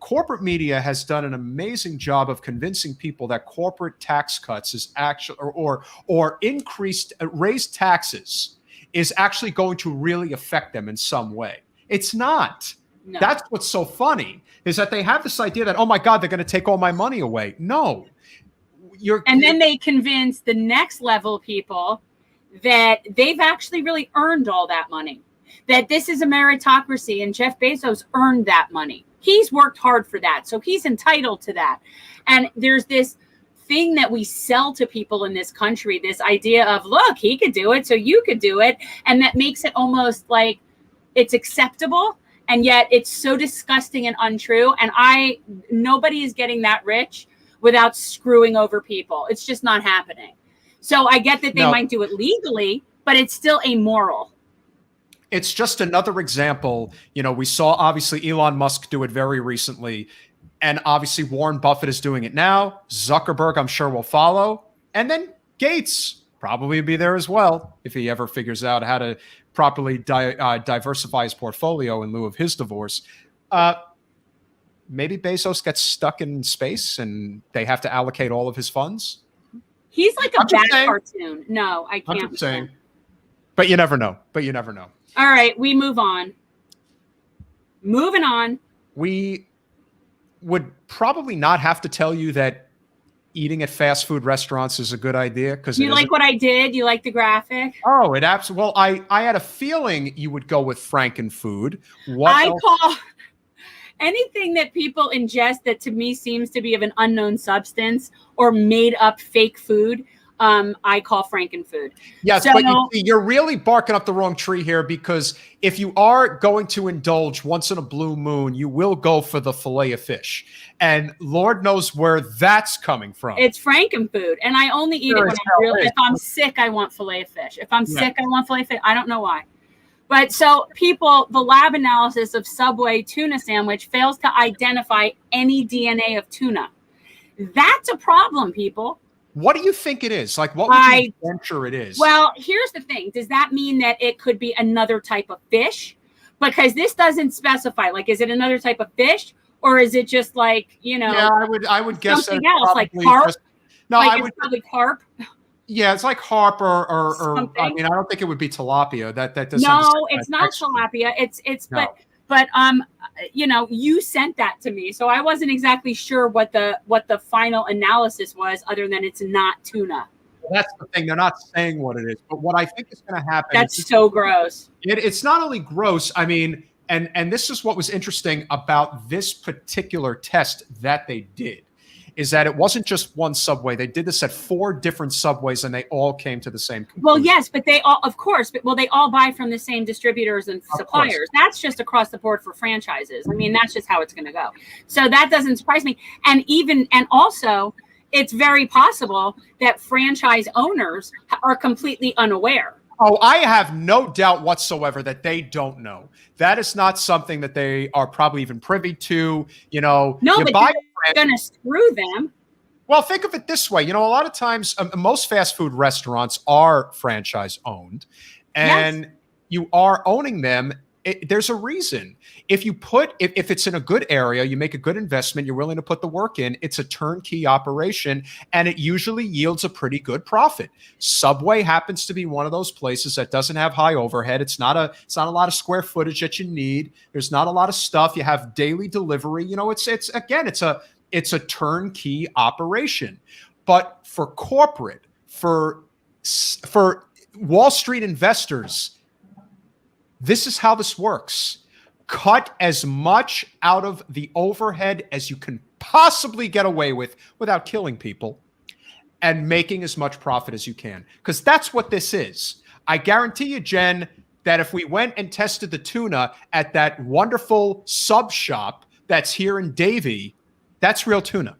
corporate media has done an amazing job of convincing people that corporate tax cuts is actually, or increased, raised taxes is actually going to really affect them in some way. It's not. No. That's what's so funny is that they have this idea that, oh my God, they're going to take all my money away. No. And then they convince the next level people that they've actually really earned all that money, that this is a meritocracy and Jeff Bezos earned that money. He's worked hard for that. So he's entitled to that. And there's this thing that we sell to people in this country, this idea of, look, he could do it, so you could do it. And that makes it almost like it's acceptable. And yet it's so disgusting and untrue. And nobody is getting that rich without screwing over people. It's just not happening. So I get that they might do it legally, but it's still amoral. It's just another example. We saw obviously Elon Musk do it very recently, and obviously Warren Buffett is doing it now. Zuckerberg, I'm sure, will follow. And then Gates probably be there as well if he ever figures out how to properly diversify his portfolio in lieu of his divorce. Maybe Bezos gets stuck in space and they have to allocate all of his funds. He's like a bad cartoon. No, I can't. I'm just saying. But you never know. All right, we move on. Moving on. We would probably not have to tell you that eating at fast food restaurants is a good idea, because you like what I did. You like the graphic. Oh, it absolutely. Well, I had a feeling you would go with Frankenfood. Call anything that people ingest that to me seems to be of an unknown substance or made up fake food. I call Frankenfood. Yes, so, but you're really barking up the wrong tree here, because if you are going to indulge once in a blue moon, you will go for the fillet of fish. And Lord knows where that's coming from. It's Frankenfood. And I only eat it when if I'm sick, I want fillet of fish. If I'm sick, I want fillet of fish. I don't know why. But so the lab analysis of Subway tuna sandwich fails to identify any DNA of tuna. That's a problem, people. What do you think it is? Like, what would you venture it is? Well, here's the thing. Does that mean that it could be another type of fish? Because this doesn't specify. Like, is it another type of fish? Or is it just like, Yeah, I would guess something else, like carp? It's probably carp. Yeah, it's like harp or I mean, I don't think it would be tilapia. That doesn't. No, it's not tilapia. It's no. But you sent that to me, so I wasn't exactly sure what the final analysis was, other than it's not tuna. Well, that's the thing; they're not saying what it is. But what I think is going to happen. That's so gross. It's not only gross. I mean, and this is what was interesting about this particular test that they did, is that it wasn't just one Subway. They did this at 4 different Subways, and they all came to the same conclusion. Well, yes, but they all, of course, but they all buy from the same distributors and suppliers. That's just across the board for franchises. I mean, that's just how it's going to go. So that doesn't surprise me. And also, it's very possible that franchise owners are completely unaware. Oh, I have no doubt whatsoever that they don't know. That is not something that they are probably even privy to. No, but they're going to screw them. Well, think of it this way. A lot of times, most fast food restaurants are franchise owned, and you are owning them. There's a reason. If it's in a good area, you make a good investment, you're willing to put the work in, it's a turnkey operation, and it usually yields a pretty good profit. Subway happens to be one of those places that doesn't have high overhead. It's not a lot of square footage that you need. There's not a lot of stuff. You have daily delivery. It's a turnkey operation. But for corporate, for Wall Street investors, this is how this works. Cut as much out of the overhead as you can possibly get away with without killing people, and making as much profit as you can. Because that's what this is. I guarantee you, Jen, that if we went and tested the tuna at that wonderful sub shop that's here in Davie, that's real tuna.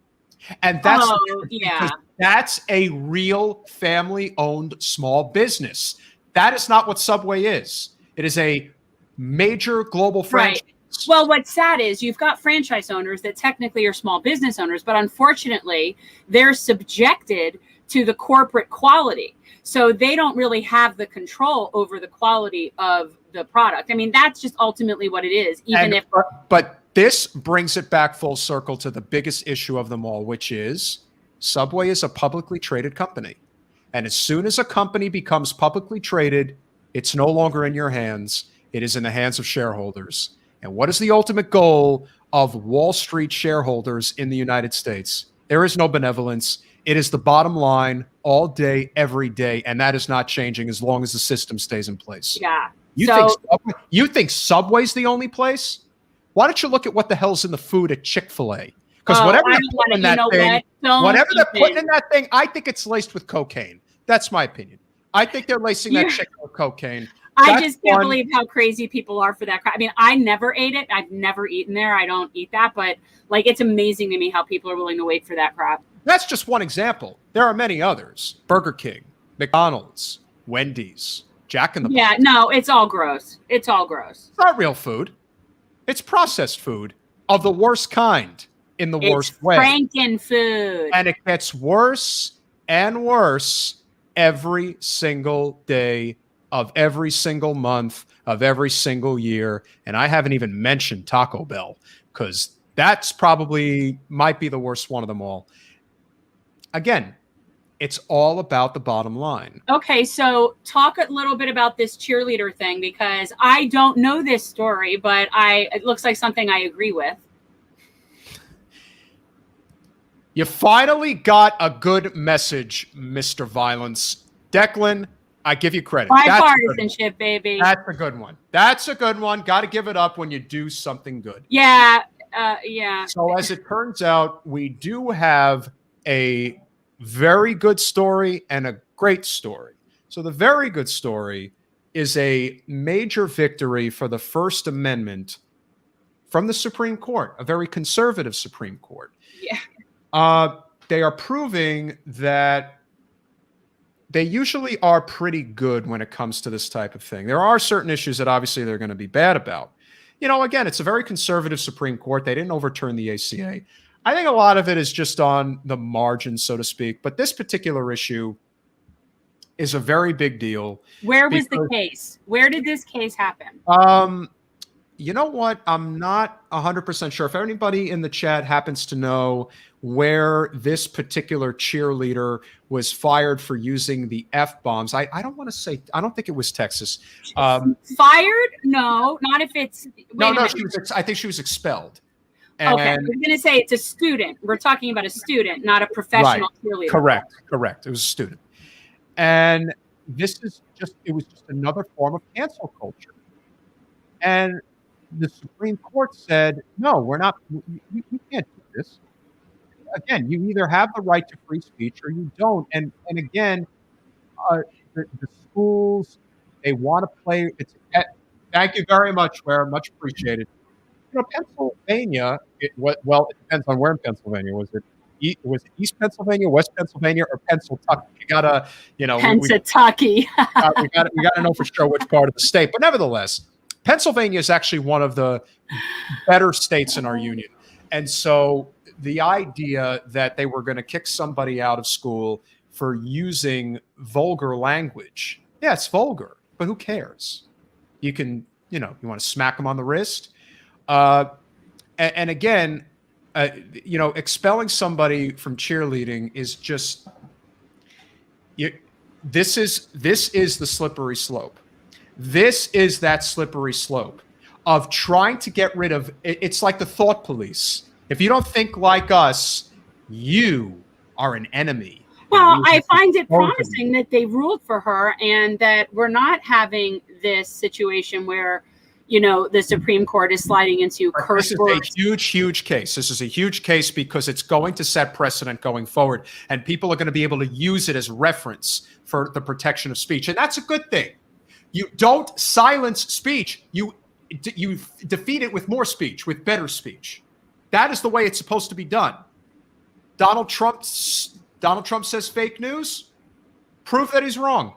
And that's a real family-owned small business. That is not what Subway is. It is a major global franchise. Right. Well, what's sad is you've got franchise owners that technically are small business owners, but unfortunately, they're subjected to the corporate quality. So they don't really have the control over the quality of the product. I mean, that's just ultimately what it is. But this brings it back full circle to the biggest issue of them all, which is Subway is a publicly traded company. And as soon as a company becomes publicly traded, it's no longer in your hands. It is in the hands of shareholders. And what is the ultimate goal of Wall Street shareholders in the United States? There is no benevolence. It is the bottom line all day, every day. And that is not changing as long as the system stays in place. Yeah. You think Subway's the only place? Why don't you look at what the hell's in the food at Chick-fil-A? Because whatever they're putting in that thing, I think it's laced with cocaine. That's my opinion. I think they're lacing that chicken with cocaine. I just can't believe how crazy people are for that crap. I mean, I never ate it. I've never eaten there. I don't eat that. But it's amazing to me how people are willing to wait for that crap. That's just one example. There are many others. Burger King, McDonald's, Wendy's, Jack in the Box. Yeah, no, it's all gross. It's all gross. It's not real food. It's processed food of the worst kind in the worst way. Franken food. And it gets worse and worse every single day of every single month of every single year. And I haven't even mentioned Taco Bell, because that's probably might be the worst one of them all. Again, it's all about the bottom line. Okay, so talk a little bit about this cheerleader thing, because I don't know this story, but it looks like something I agree with. You finally got a good message, Mr. Violence. Declan, I give you credit. Bipartisanship, baby. That's a good one. That's a good one. Got to give it up when you do something good. Yeah. Yeah. So as it turns out, we do have a very good story and a great story. So the very good story is a major victory for the First Amendment from the Supreme Court, a very conservative Supreme Court. Yeah. They are proving that they usually are pretty good when it comes to this type of thing. There are certain issues that obviously they're going to be bad about. Again, it's a very conservative Supreme Court. They didn't overturn the ACA. I think a lot of it is just on the margin, so to speak. But this particular issue is a very big deal. Where was the case? Where did this case happen? You know what? I'm not 100% sure. If anybody in the chat happens to know where this particular cheerleader was fired for using the F-bombs, I don't want to say, I don't think it was Texas. Fired? No, not if it's... I think she was expelled. And, okay, I was going to say it's a student. We're talking about a student, not a professional cheerleader. Correct. It was a student. And it was just another form of cancel culture. And the Supreme Court said, no, we're not, we can't do this. again, you either have the right to free speech or you don't. And again, the schools, they want to play. Thank you very much, Ware. Much appreciated. Pennsylvania, it depends on where in Pennsylvania. Was it East Pennsylvania, West Pennsylvania, or Pennsylvania? You gotta, Pennsylvania. we gotta know for sure which part of the state. But nevertheless, Pennsylvania is actually one of the better states in our union. And so the idea that they were going to kick somebody out of school for using vulgar language, yeah, it's vulgar, but who cares? You can, you want to smack them on the wrist. And again, expelling somebody from cheerleading is just, this is the slippery slope. This is that slippery slope of trying to get rid of, it's like the thought police. If you don't think like us, you are an enemy. Well, I find it promising that they ruled for her and that we're not having this situation where, the Supreme Court is sliding into curse words. This is a huge, huge case. This is a huge case because it's going to set precedent going forward, and people are going to be able to use it as reference for the protection of speech. And that's a good thing. You don't silence speech. You defeat it with more speech, with better speech. That is the way it's supposed to be done. Donald Trump says fake news. Prove that he's wrong.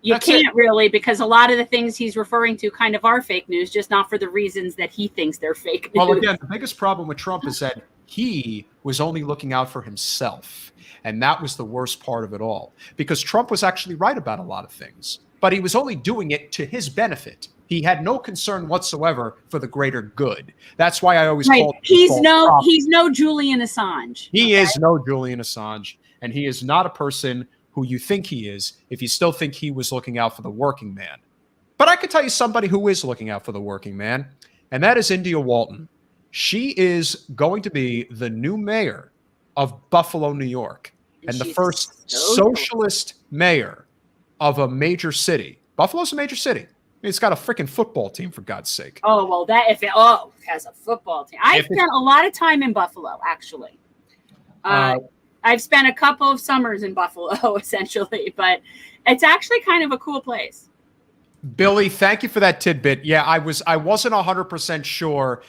You can't really, because a lot of the things he's referring to kind of are fake news, just not for the reasons that he thinks they're fake news. Well, again, the biggest problem with Trump is that he was only looking out for himself. And that was the worst part of it all. Because Trump was actually right about a lot of things. But he was only doing it to his benefit. He had no concern whatsoever for the greater good. That's why I always call he's no Julian Assange. He is no Julian Assange. And he is not a person who you think he is if you still think he was looking out for the working man. But I could tell you somebody who is looking out for the working man, and that is India Walton. She is going to be the new mayor of Buffalo, New York, and the first socialist mayor of a major city. Buffalo's a major city. It's got a freaking football team, for God's sake. Oh, well, it has a football team. I've spent a lot of time in Buffalo, actually. I've spent a couple of summers in Buffalo, essentially, but it's actually kind of a cool place. Billy, thank you for that tidbit. Yeah, I wasn't 100% sure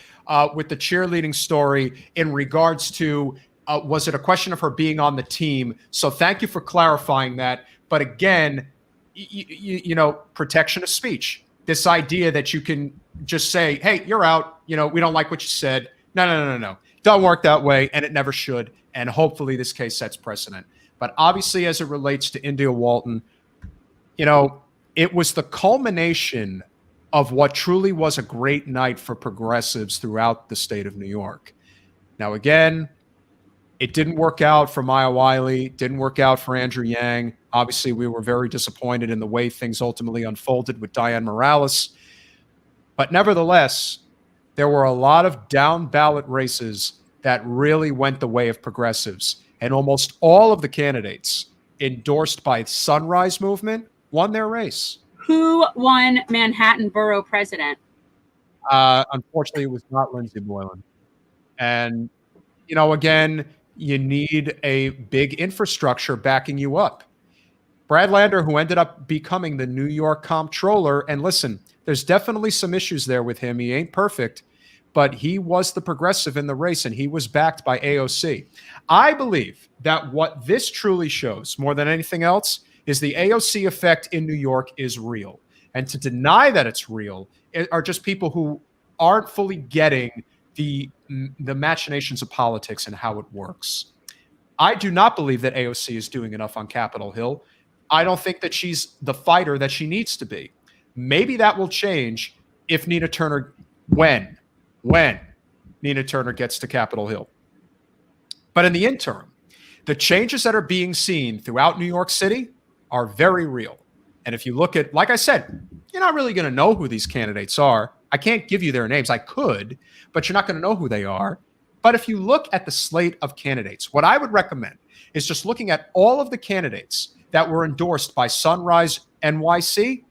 with the cheerleading story in regards to was it a question of her being on the team? So thank you for clarifying that. But again, protection of speech. This idea that you can just say, hey, you're out. We don't like what you said. No. Don't work that way, and it never should. And hopefully this case sets precedent. But obviously, as it relates to India Walton, it was the culmination of what truly was a great night for progressives throughout the state of New York. Now, again, it didn't work out for Maya Wiley, didn't work out for Andrew Yang. Obviously, we were very disappointed in the way things ultimately unfolded with Dianne Morales. But nevertheless, there were a lot of down-ballot races that really went the way of progressives. And almost all of the candidates endorsed by Sunrise Movement won their race. Who won Manhattan Borough President? Unfortunately, it was not Lindsey Boylan. And, again, you need a big infrastructure backing you up. Brad Lander, who ended up becoming the New York comptroller, and listen, there's definitely some issues there with him. He ain't perfect, but he was the progressive in the race, and he was backed by AOC. I believe that what this truly shows, more than anything else, is the AOC effect in New York is real. And to deny that it's real are just people who aren't fully getting the machinations of politics and how it works. I do not believe that AOC is doing enough on Capitol Hill. I don't think that she's the fighter that she needs to be. Maybe that will change if Nina Turner, when Nina Turner gets to Capitol Hill. But in the interim, the changes that are being seen throughout New York City are very real. And if you look at, like I said, you're not really going to know who these candidates are. I can't give you their names. I could, but you're not going to know who they are. But if you look at the slate of candidates, what I would recommend is just looking at all of the candidates that were endorsed by Sunrise NYC.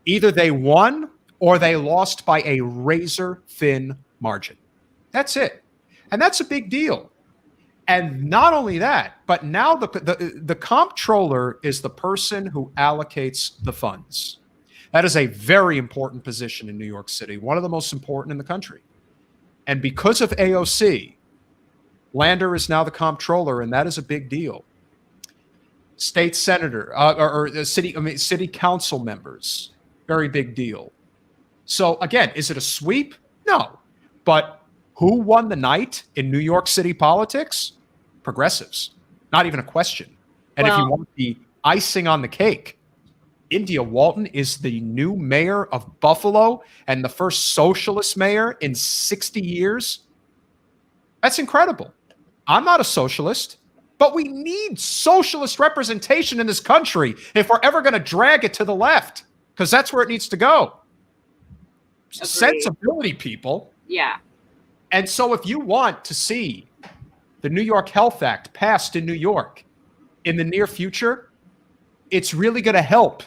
Either they won or they lost by a razor-thin margin. That's it. And that's a big deal. And not only that, but now the comptroller is the person who allocates the funds. That is a very important position in New York City, one of the most important in the country. And because of AOC, Lander is now the comptroller, and that is a big deal. State senator or city council members, very big deal. So again, is it a sweep? No. But who won the night in New York City politics? Progressives. Not even a question. And if you want the icing on the cake, India Walton is the new mayor of Buffalo and the first socialist mayor in 60 years. That's incredible. I'm not a socialist, but we need socialist representation in this country if we're ever going to drag it to the left, because that's where it needs to go. Agreed. Sensibility, people. Yeah. And so if you want to see the New York Health Act passed in New York in the near future, it's really going to help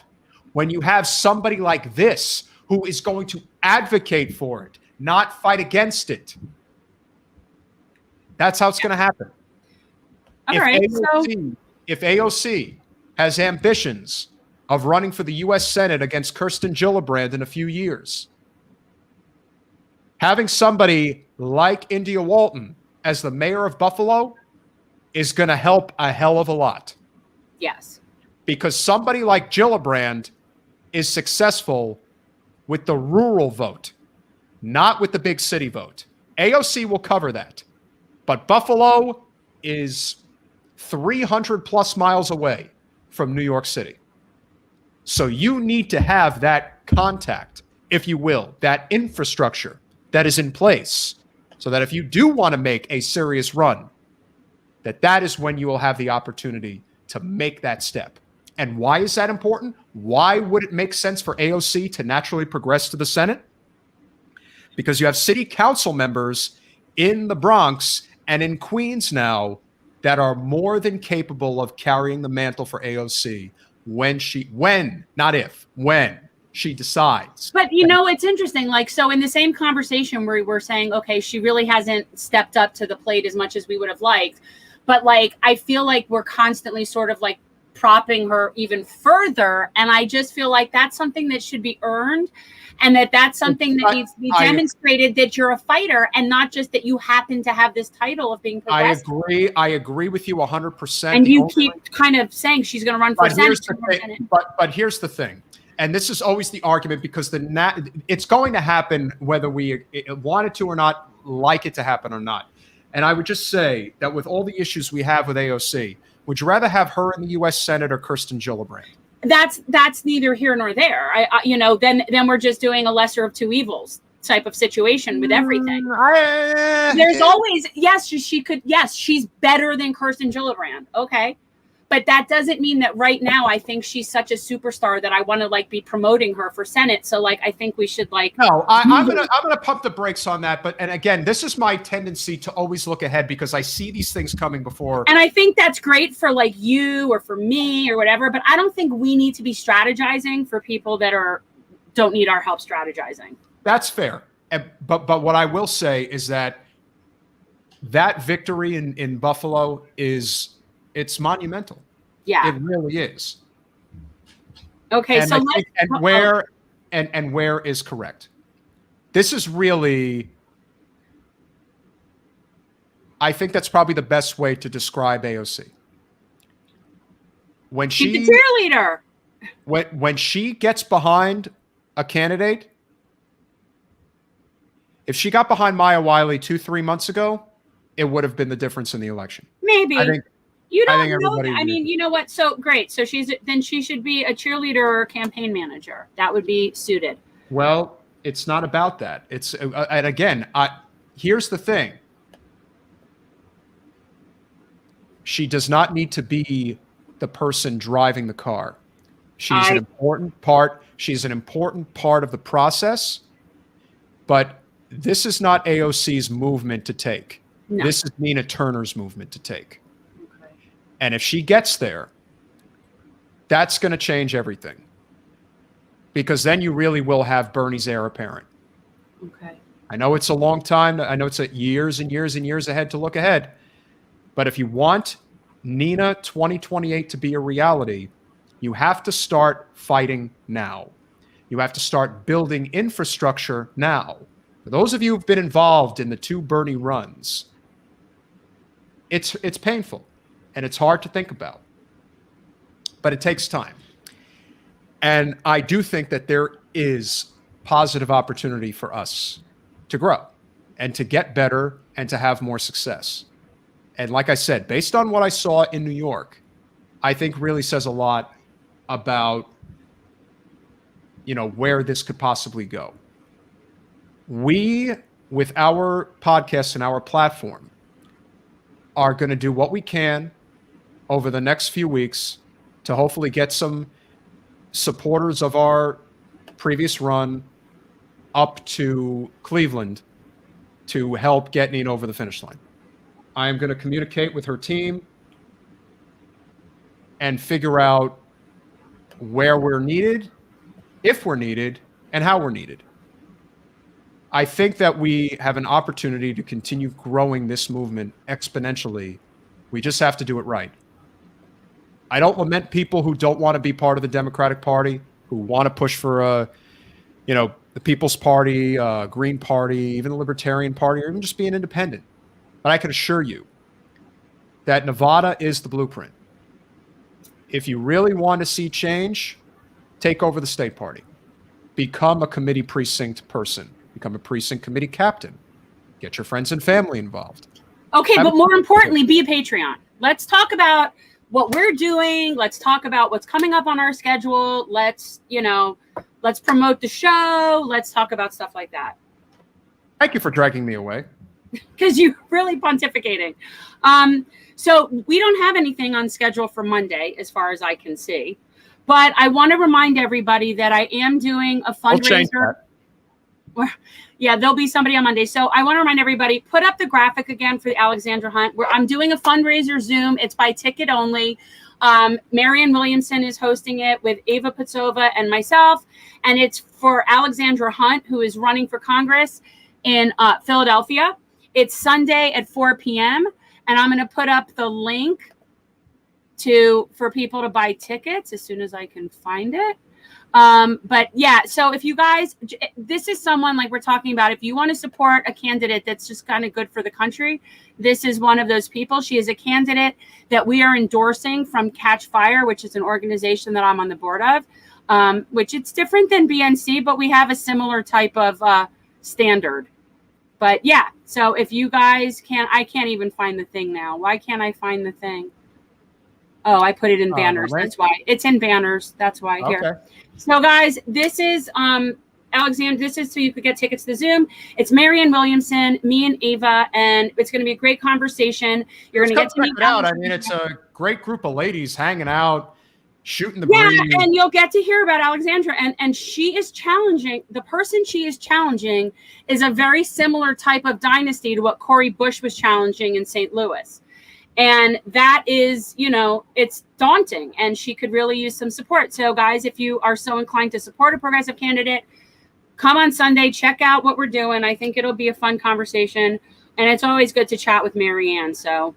when you have somebody like this who is going to advocate for it, not fight against it. That's how it's going to happen. If AOC has ambitions of running for the U.S. Senate against Kirsten Gillibrand in a few years, having somebody like India Walton as the mayor of Buffalo is going to help a hell of a lot. Yes. Because somebody like Gillibrand is successful with the rural vote, not with the big city vote. AOC will cover that. But Buffalo is 300 plus miles away from New York City. So you need to have that contact, if you will, that infrastructure that is in place so that if you do want to make a serious run, that is when you will have the opportunity to make that step. And why is that important? Why would it make sense for AOC to naturally progress to the Senate? Because you have city council members in the Bronx and in Queens now that are more than capable of carrying the mantle for AOC when she decides. But it's interesting. Like, so in the same conversation where we're saying, okay, she really hasn't stepped up to the plate as much as we would have liked. But like, I feel like we're constantly sort of like propping her even further. And I just feel like that's something that should be earned, and that's something that needs to be demonstrated, that you're a fighter and not just that you happen to have this title of being progressive. I agree with you 100%. And you keep kind of saying she's going to run for Senate. But here's the thing. And this is always the argument, because it's going to happen whether we want it to or not, like it to happen or not. And I would just say that with all the issues we have with AOC, would you rather have her in the U.S. Senate or Kirsten Gillibrand? That's neither here nor there. Then we're just doing a lesser of two evils type of situation with everything. There's always, she's better than Kirsten Gillibrand. Okay. But that doesn't mean that right now I think she's such a superstar that I want to like be promoting her for Senate. So like I think we should like. No, I'm gonna pump the brakes on that. And again, this is my tendency to always look ahead because I see these things coming before. And I think that's great for like you or for me or whatever. But I don't think we need to be strategizing for people that don't need our help strategizing. That's fair. But what I will say is that victory in Buffalo it's monumental. Yeah, it really is. Okay, and where is correct? This is really, I think that's probably the best way to describe AOC. When she's a cheerleader. When she gets behind a candidate, if she got behind Maya Wiley 2-3 months ago, it would have been the difference in the election. Maybe. I think you don't know that. I mean, you know what? So great. So she should be a cheerleader or a campaign manager. That would be suited. Well, it's not about that. It's and again, here's the thing. She does not need to be the person driving the car. She's an important part. She's an important part of the process. But this is not AOC's movement to take. No. This is Nina Turner's movement to take. And if she gets there, that's going to change everything. Because then you really will have Bernie's heir apparent. Okay. I know it's a long time. I know it's years and years and years ahead to look ahead. But if you want Nina 2028 to be a reality, you have to start fighting now. You have to start building infrastructure now. For those of you who've been involved in the 2 Bernie runs, it's painful and it's hard to think about, but it takes time. And I do think that there is positive opportunity for us to grow and to get better and to have more success. And like I said, based on what I saw in New York, I think really says a lot about, where this could possibly go. We, with our podcast and our platform, are going to do what we can over the next few weeks to hopefully get some supporters of our previous run up to Cleveland to help get Nina over the finish line. I am going to communicate with her team and figure out where we're needed, if we're needed, and how we're needed. I think that we have an opportunity to continue growing this movement exponentially. We just have to do it right. I don't lament people who don't want to be part of the Democratic Party, who want to push for the People's Party, Green Party, even the Libertarian Party, or even just be an independent. But I can assure you that Nevada is the blueprint. If you really want to see change, take over the state party. Become a committee precinct person. Become a precinct committee captain. Get your friends and family involved. Okay, but more importantly, be a Patreon. Let's talk about what we're doing. Let's talk about what's coming up on our schedule. Let's promote the show. Let's talk about stuff like that. Thank you for dragging me away. Because you're really pontificating. So we don't have anything on schedule for Monday, as far as I can see. But I want to remind everybody that I am doing a fundraiser. Yeah, there'll be somebody on Monday. So I want to remind everybody, put up the graphic again for the Alexandra Hunt, where I'm doing a fundraiser Zoom. It's by ticket only. Marianne Williamson is hosting it with Ava Pitsova and myself. And it's for Alexandra Hunt, who is running for Congress in Philadelphia. It's Sunday at 4 p.m. And I'm going to put up the link for people to buy tickets as soon as I can find it. But yeah, so if you guys, this is someone like we're talking about, if you want to support a candidate that's just kind of good for the country, this is one of those people. She is a candidate that we are endorsing from Catch Fire, which is an organization that I'm on the board of, which it's different than BNC, but we have a similar type of standard. But yeah, so if you guys I can't even find the thing now. Why can't I find the thing? Oh, I put it in banners. That's why. It's in banners. That's why. Here. Okay. So guys, this is Alexander. This is so you could get tickets to the Zoom. It's Marianne Williamson, me and Ava, and it's going to be a great conversation. You're going to get to meet out. I mean, it's a great group of ladies hanging out, shooting the breeze. Yeah, and you'll get to hear about Alexandra, and she is challenging. The person she is challenging is a very similar type of dynasty to what Cori Bush was challenging in St. Louis. And that is, it's daunting, and she could really use some support. So guys, if you are so inclined to support a progressive candidate, come on Sunday, check out what we're doing. I think it'll be a fun conversation, and it's always good to chat with Marianne. So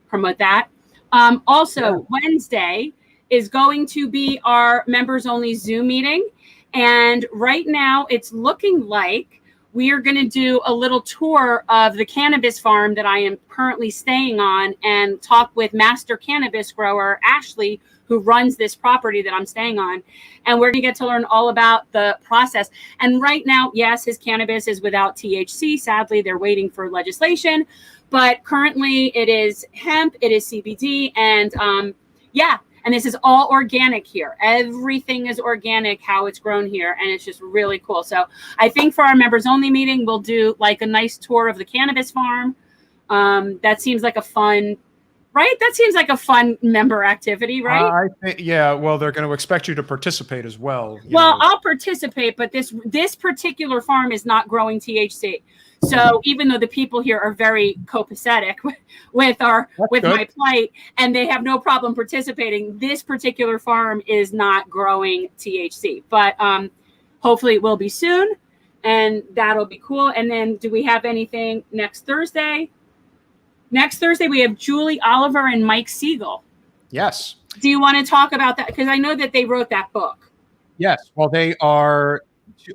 promote that. Also, Wednesday is going to be our members only Zoom meeting. And right now it's looking like we are going to do a little tour of the cannabis farm that I am currently staying on and talk with master cannabis grower Ashley, who runs this property that I'm staying on. And we're going to get to learn all about the process. And right now, yes, his cannabis is without THC. Sadly, they're waiting for legislation. But currently it is hemp, it is CBD, and and this is all organic here. Everything is organic, how it's grown here. And it's just really cool. So I think for our members only meeting, we'll do like a nice tour of the cannabis farm. That seems like a fun, right? That seems like a fun member activity, right? I think, yeah. Well, they're going to expect you to participate as well. I'll participate, but this particular farm is not growing THC. So even though the people here are very copacetic with my plight, and they have no problem participating, this particular farm is not growing THC. But hopefully it will be soon, and that'll be cool. And then, do we have anything next Thursday? Next Thursday, we have Julie Oliver and Mike Siegel. Yes. Do you want to talk about that? Because I know that they wrote that book. Yes. Well, they are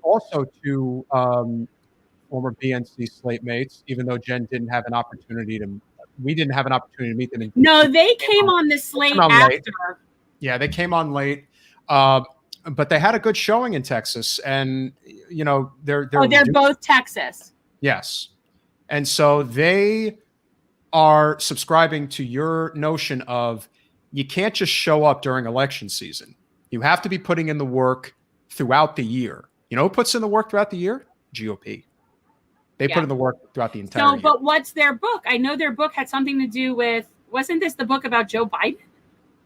also two former BNC slate mates, even though Jen didn't have an opportunity to. We didn't have an opportunity to meet them. No, they came on the slate after. Late. Yeah, they came on late. But they had a good showing in Texas, and they're both Texas. Yes, and so they are subscribing to your notion of you can't just show up during election season. You have to be putting in the work throughout the year. You know who puts in the work throughout the year? GOP. They put in the work throughout the entire year. But what's their book? I know their book had something to do with. Wasn't this the book about Joe Biden?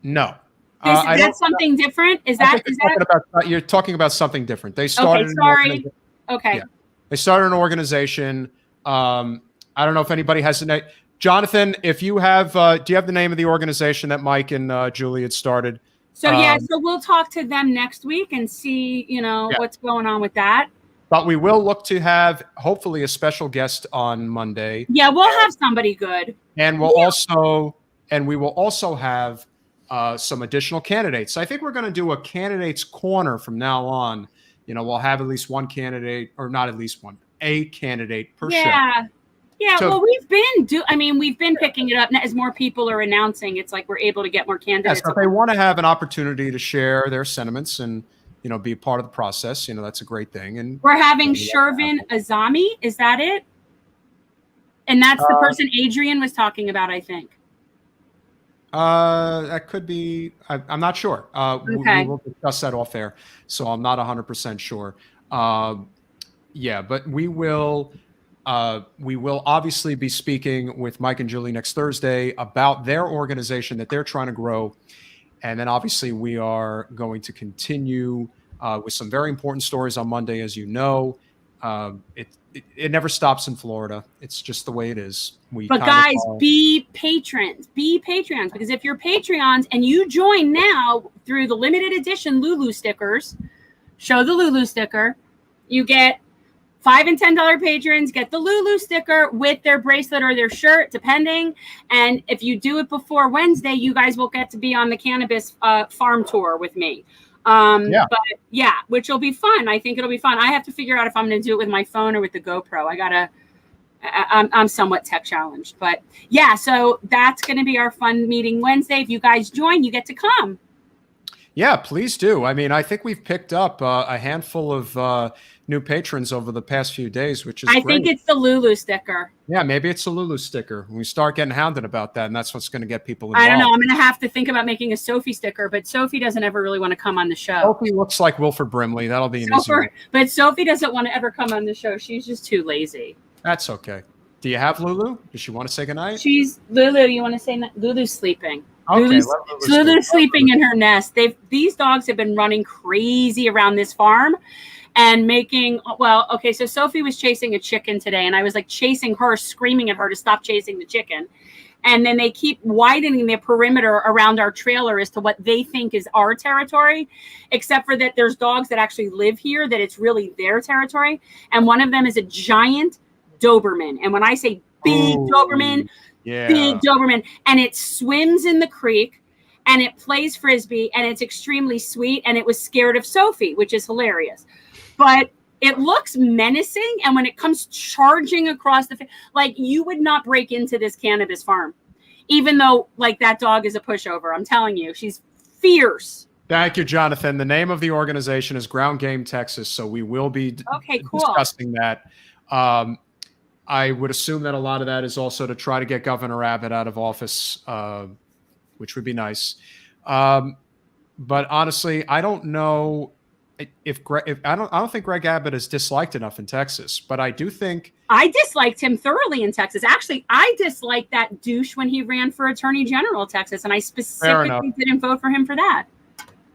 No. That's something different? You're talking about something different. They started. Okay, sorry. Okay. Yeah. They started an organization. I don't know if anybody has the name. Jonathan, if you have, do you have the name of the organization that Mike and Julie had started? So we'll talk to them next week and see, what's going on with that. But we will look to have hopefully a special guest on Monday. Yeah, we'll have somebody good. And we will also have some additional candidates. I think we're going to do a candidates corner from now on. We'll have at least one candidate, or not at least one, a candidate per show. Yeah. Well, we've been picking it up as more people are announcing. It's like we're able to get more candidates. Yes, if they want to have an opportunity to share their sentiments and be a part of the process, that's a great thing. And we're having Shervin Azami. Is that it? And that's the person Adrienne was talking about, I think. That could be. I'm not sure. Okay. We will discuss that off air, so I'm not 100% sure. But we will obviously be speaking with Mike and Julie next Thursday about their organization that they're trying to grow. And then obviously we are going to continue with some very important stories on Monday. As you know, it never stops in Florida. It's just the way it is. But guys, be patrons, because if you're Patreons and you join now through the limited edition Lulu stickers, show the Lulu sticker, you get $5 and $10 patrons get the Lulu sticker with their bracelet or their shirt, depending. And if you do it before Wednesday, you guys will get to be on the cannabis farm tour with me. Which will be fun. I think it'll be fun. I have to figure out if I'm going to do it with my phone or with the GoPro. I'm somewhat tech challenged, but so that's going to be our fun meeting Wednesday. If you guys join, you get to come. Yeah, please do. I mean, I think we've picked up a handful of new patrons over the past few days, which is great. I think it's the Lulu sticker. Yeah, maybe it's a Lulu sticker. We start getting hounded about that, and that's what's going to get people involved. I don't know. I'm going to have to think about making a Sophie sticker, but Sophie doesn't ever really want to come on the show. Sophie looks like Wilford Brimley. That'll be an easy one. But Sophie doesn't want to ever come on the show. She's just too lazy. That's okay. Do you have Lulu? Does she want to say goodnight? Lulu, you want to say Lulu's sleeping. Okay, Lulu's sleeping in her nest. These dogs have been running crazy around this farm and so Sophie was chasing a chicken today, and I was like chasing her, screaming at her to stop chasing the chicken. And then they keep widening the perimeter around our trailer as to what they think is our territory, except for that there's dogs that actually live here, that it's really their territory. And one of them is a giant Doberman. And when I say big Doberman, big Doberman, and it swims in the creek and it plays Frisbee and it's extremely sweet. And it was scared of Sophie, which is hilarious. But it looks menacing. And when it comes charging across you would not break into this cannabis farm, even though that dog is a pushover. I'm telling you, she's fierce. Thank you, Jonathan. The name of the organization is Ground Game Texas. So we will be discussing that. I would assume that a lot of that is also to try to get Governor Abbott out of office, which would be nice. But honestly, I don't know I don't think Greg Abbott is disliked enough in Texas. But I do think I disliked him thoroughly in Texas. Actually, I disliked that douche when he ran for Attorney General of Texas, and I specifically didn't vote for him for that.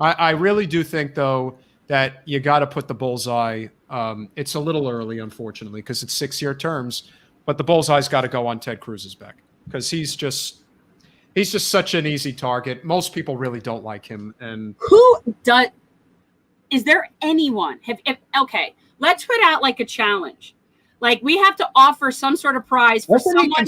I really do think, though, that you got to put the bullseye. It's a little early, unfortunately, because it's 6-year terms. But the bullseye's got to go on Ted Cruz's back because he's just such an easy target. Most people really don't like him. And is there anyone? Okay, let's put out a challenge. Like, we have to offer some sort of prize for someone.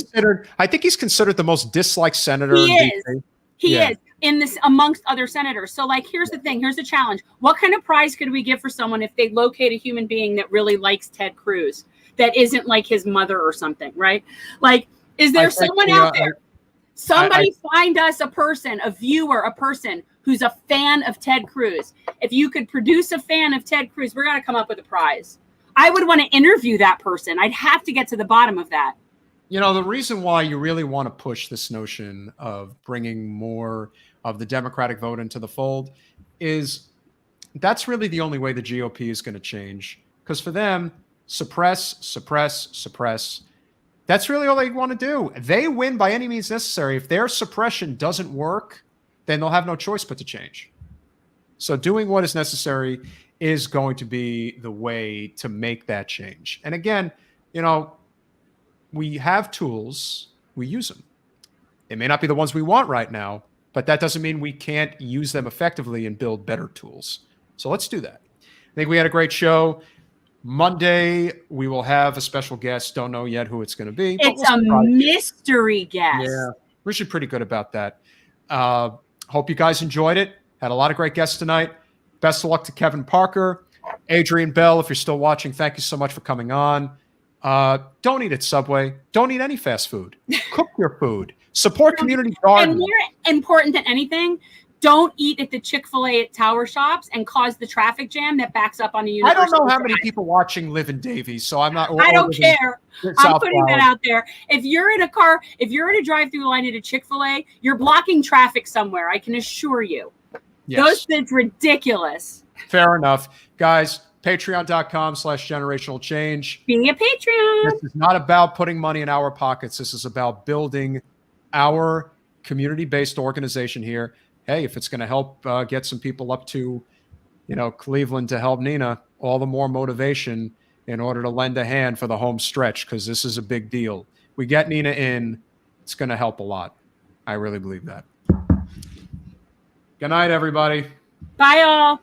I think he's considered the most disliked senator. He in is. DC. He is in this amongst other senators. So, like, here's the thing. Here's the challenge. What kind of prize could we give for someone if they locate a human being that really likes Ted Cruz, that isn't like his mother or something, right? Like, is there someone out there? Somebody find us a person, a viewer, a person who's a fan of Ted Cruz. If you could produce a fan of Ted Cruz, we're going to come up with a prize. I would want to interview that person. I'd have to get to the bottom of that. You know, the reason why you really want to push this notion of bringing more of the Democratic vote into the fold is that's really the only way the GOP is going to change. Because for them, suppress, suppress, suppress. That's really all they want to do. They win by any means necessary. If their suppression doesn't work, then they'll have no choice but to change. So doing what is necessary is going to be the way to make that change. And again, you know, we have tools, we use them. They may not be the ones we want right now, but that doesn't mean we can't use them effectively and build better tools. So let's do that. I think we had a great show. Monday, we will have a special guest. Don't know yet who it's going to be. It's a mystery guest. Yeah, we're usually pretty good about that. Hope you guys enjoyed it. Had a lot of great guests tonight. Best of luck to Kevin Parker. Adrienne Bell, if you're still watching, thank you so much for coming on. Don't eat at Subway. Don't eat any fast food. Cook your food. Support community gardens. And more important than anything, don't eat at the Chick-fil-A at Tower Shops and cause the traffic jam that backs up on the University. I don't know how many people watching live in Davies, so I'm not. I don't care. I'm putting that out there. If you're in a car, if you're in a drive-through line at a Chick-fil-A, you're blocking traffic somewhere. I can assure you. Yes. It's ridiculous. Fair enough. Guys, patreon.com/generational change. Being a Patreon. This is not about putting money in our pockets. This is about building our community-based organization here. Hey, if it's going to help get some people up to, you know, Cleveland to help Nina, all the more motivation in order to lend a hand for the home stretch, because this is a big deal. We get Nina in, it's going to help a lot. I really believe that. Good night, everybody. Bye, all.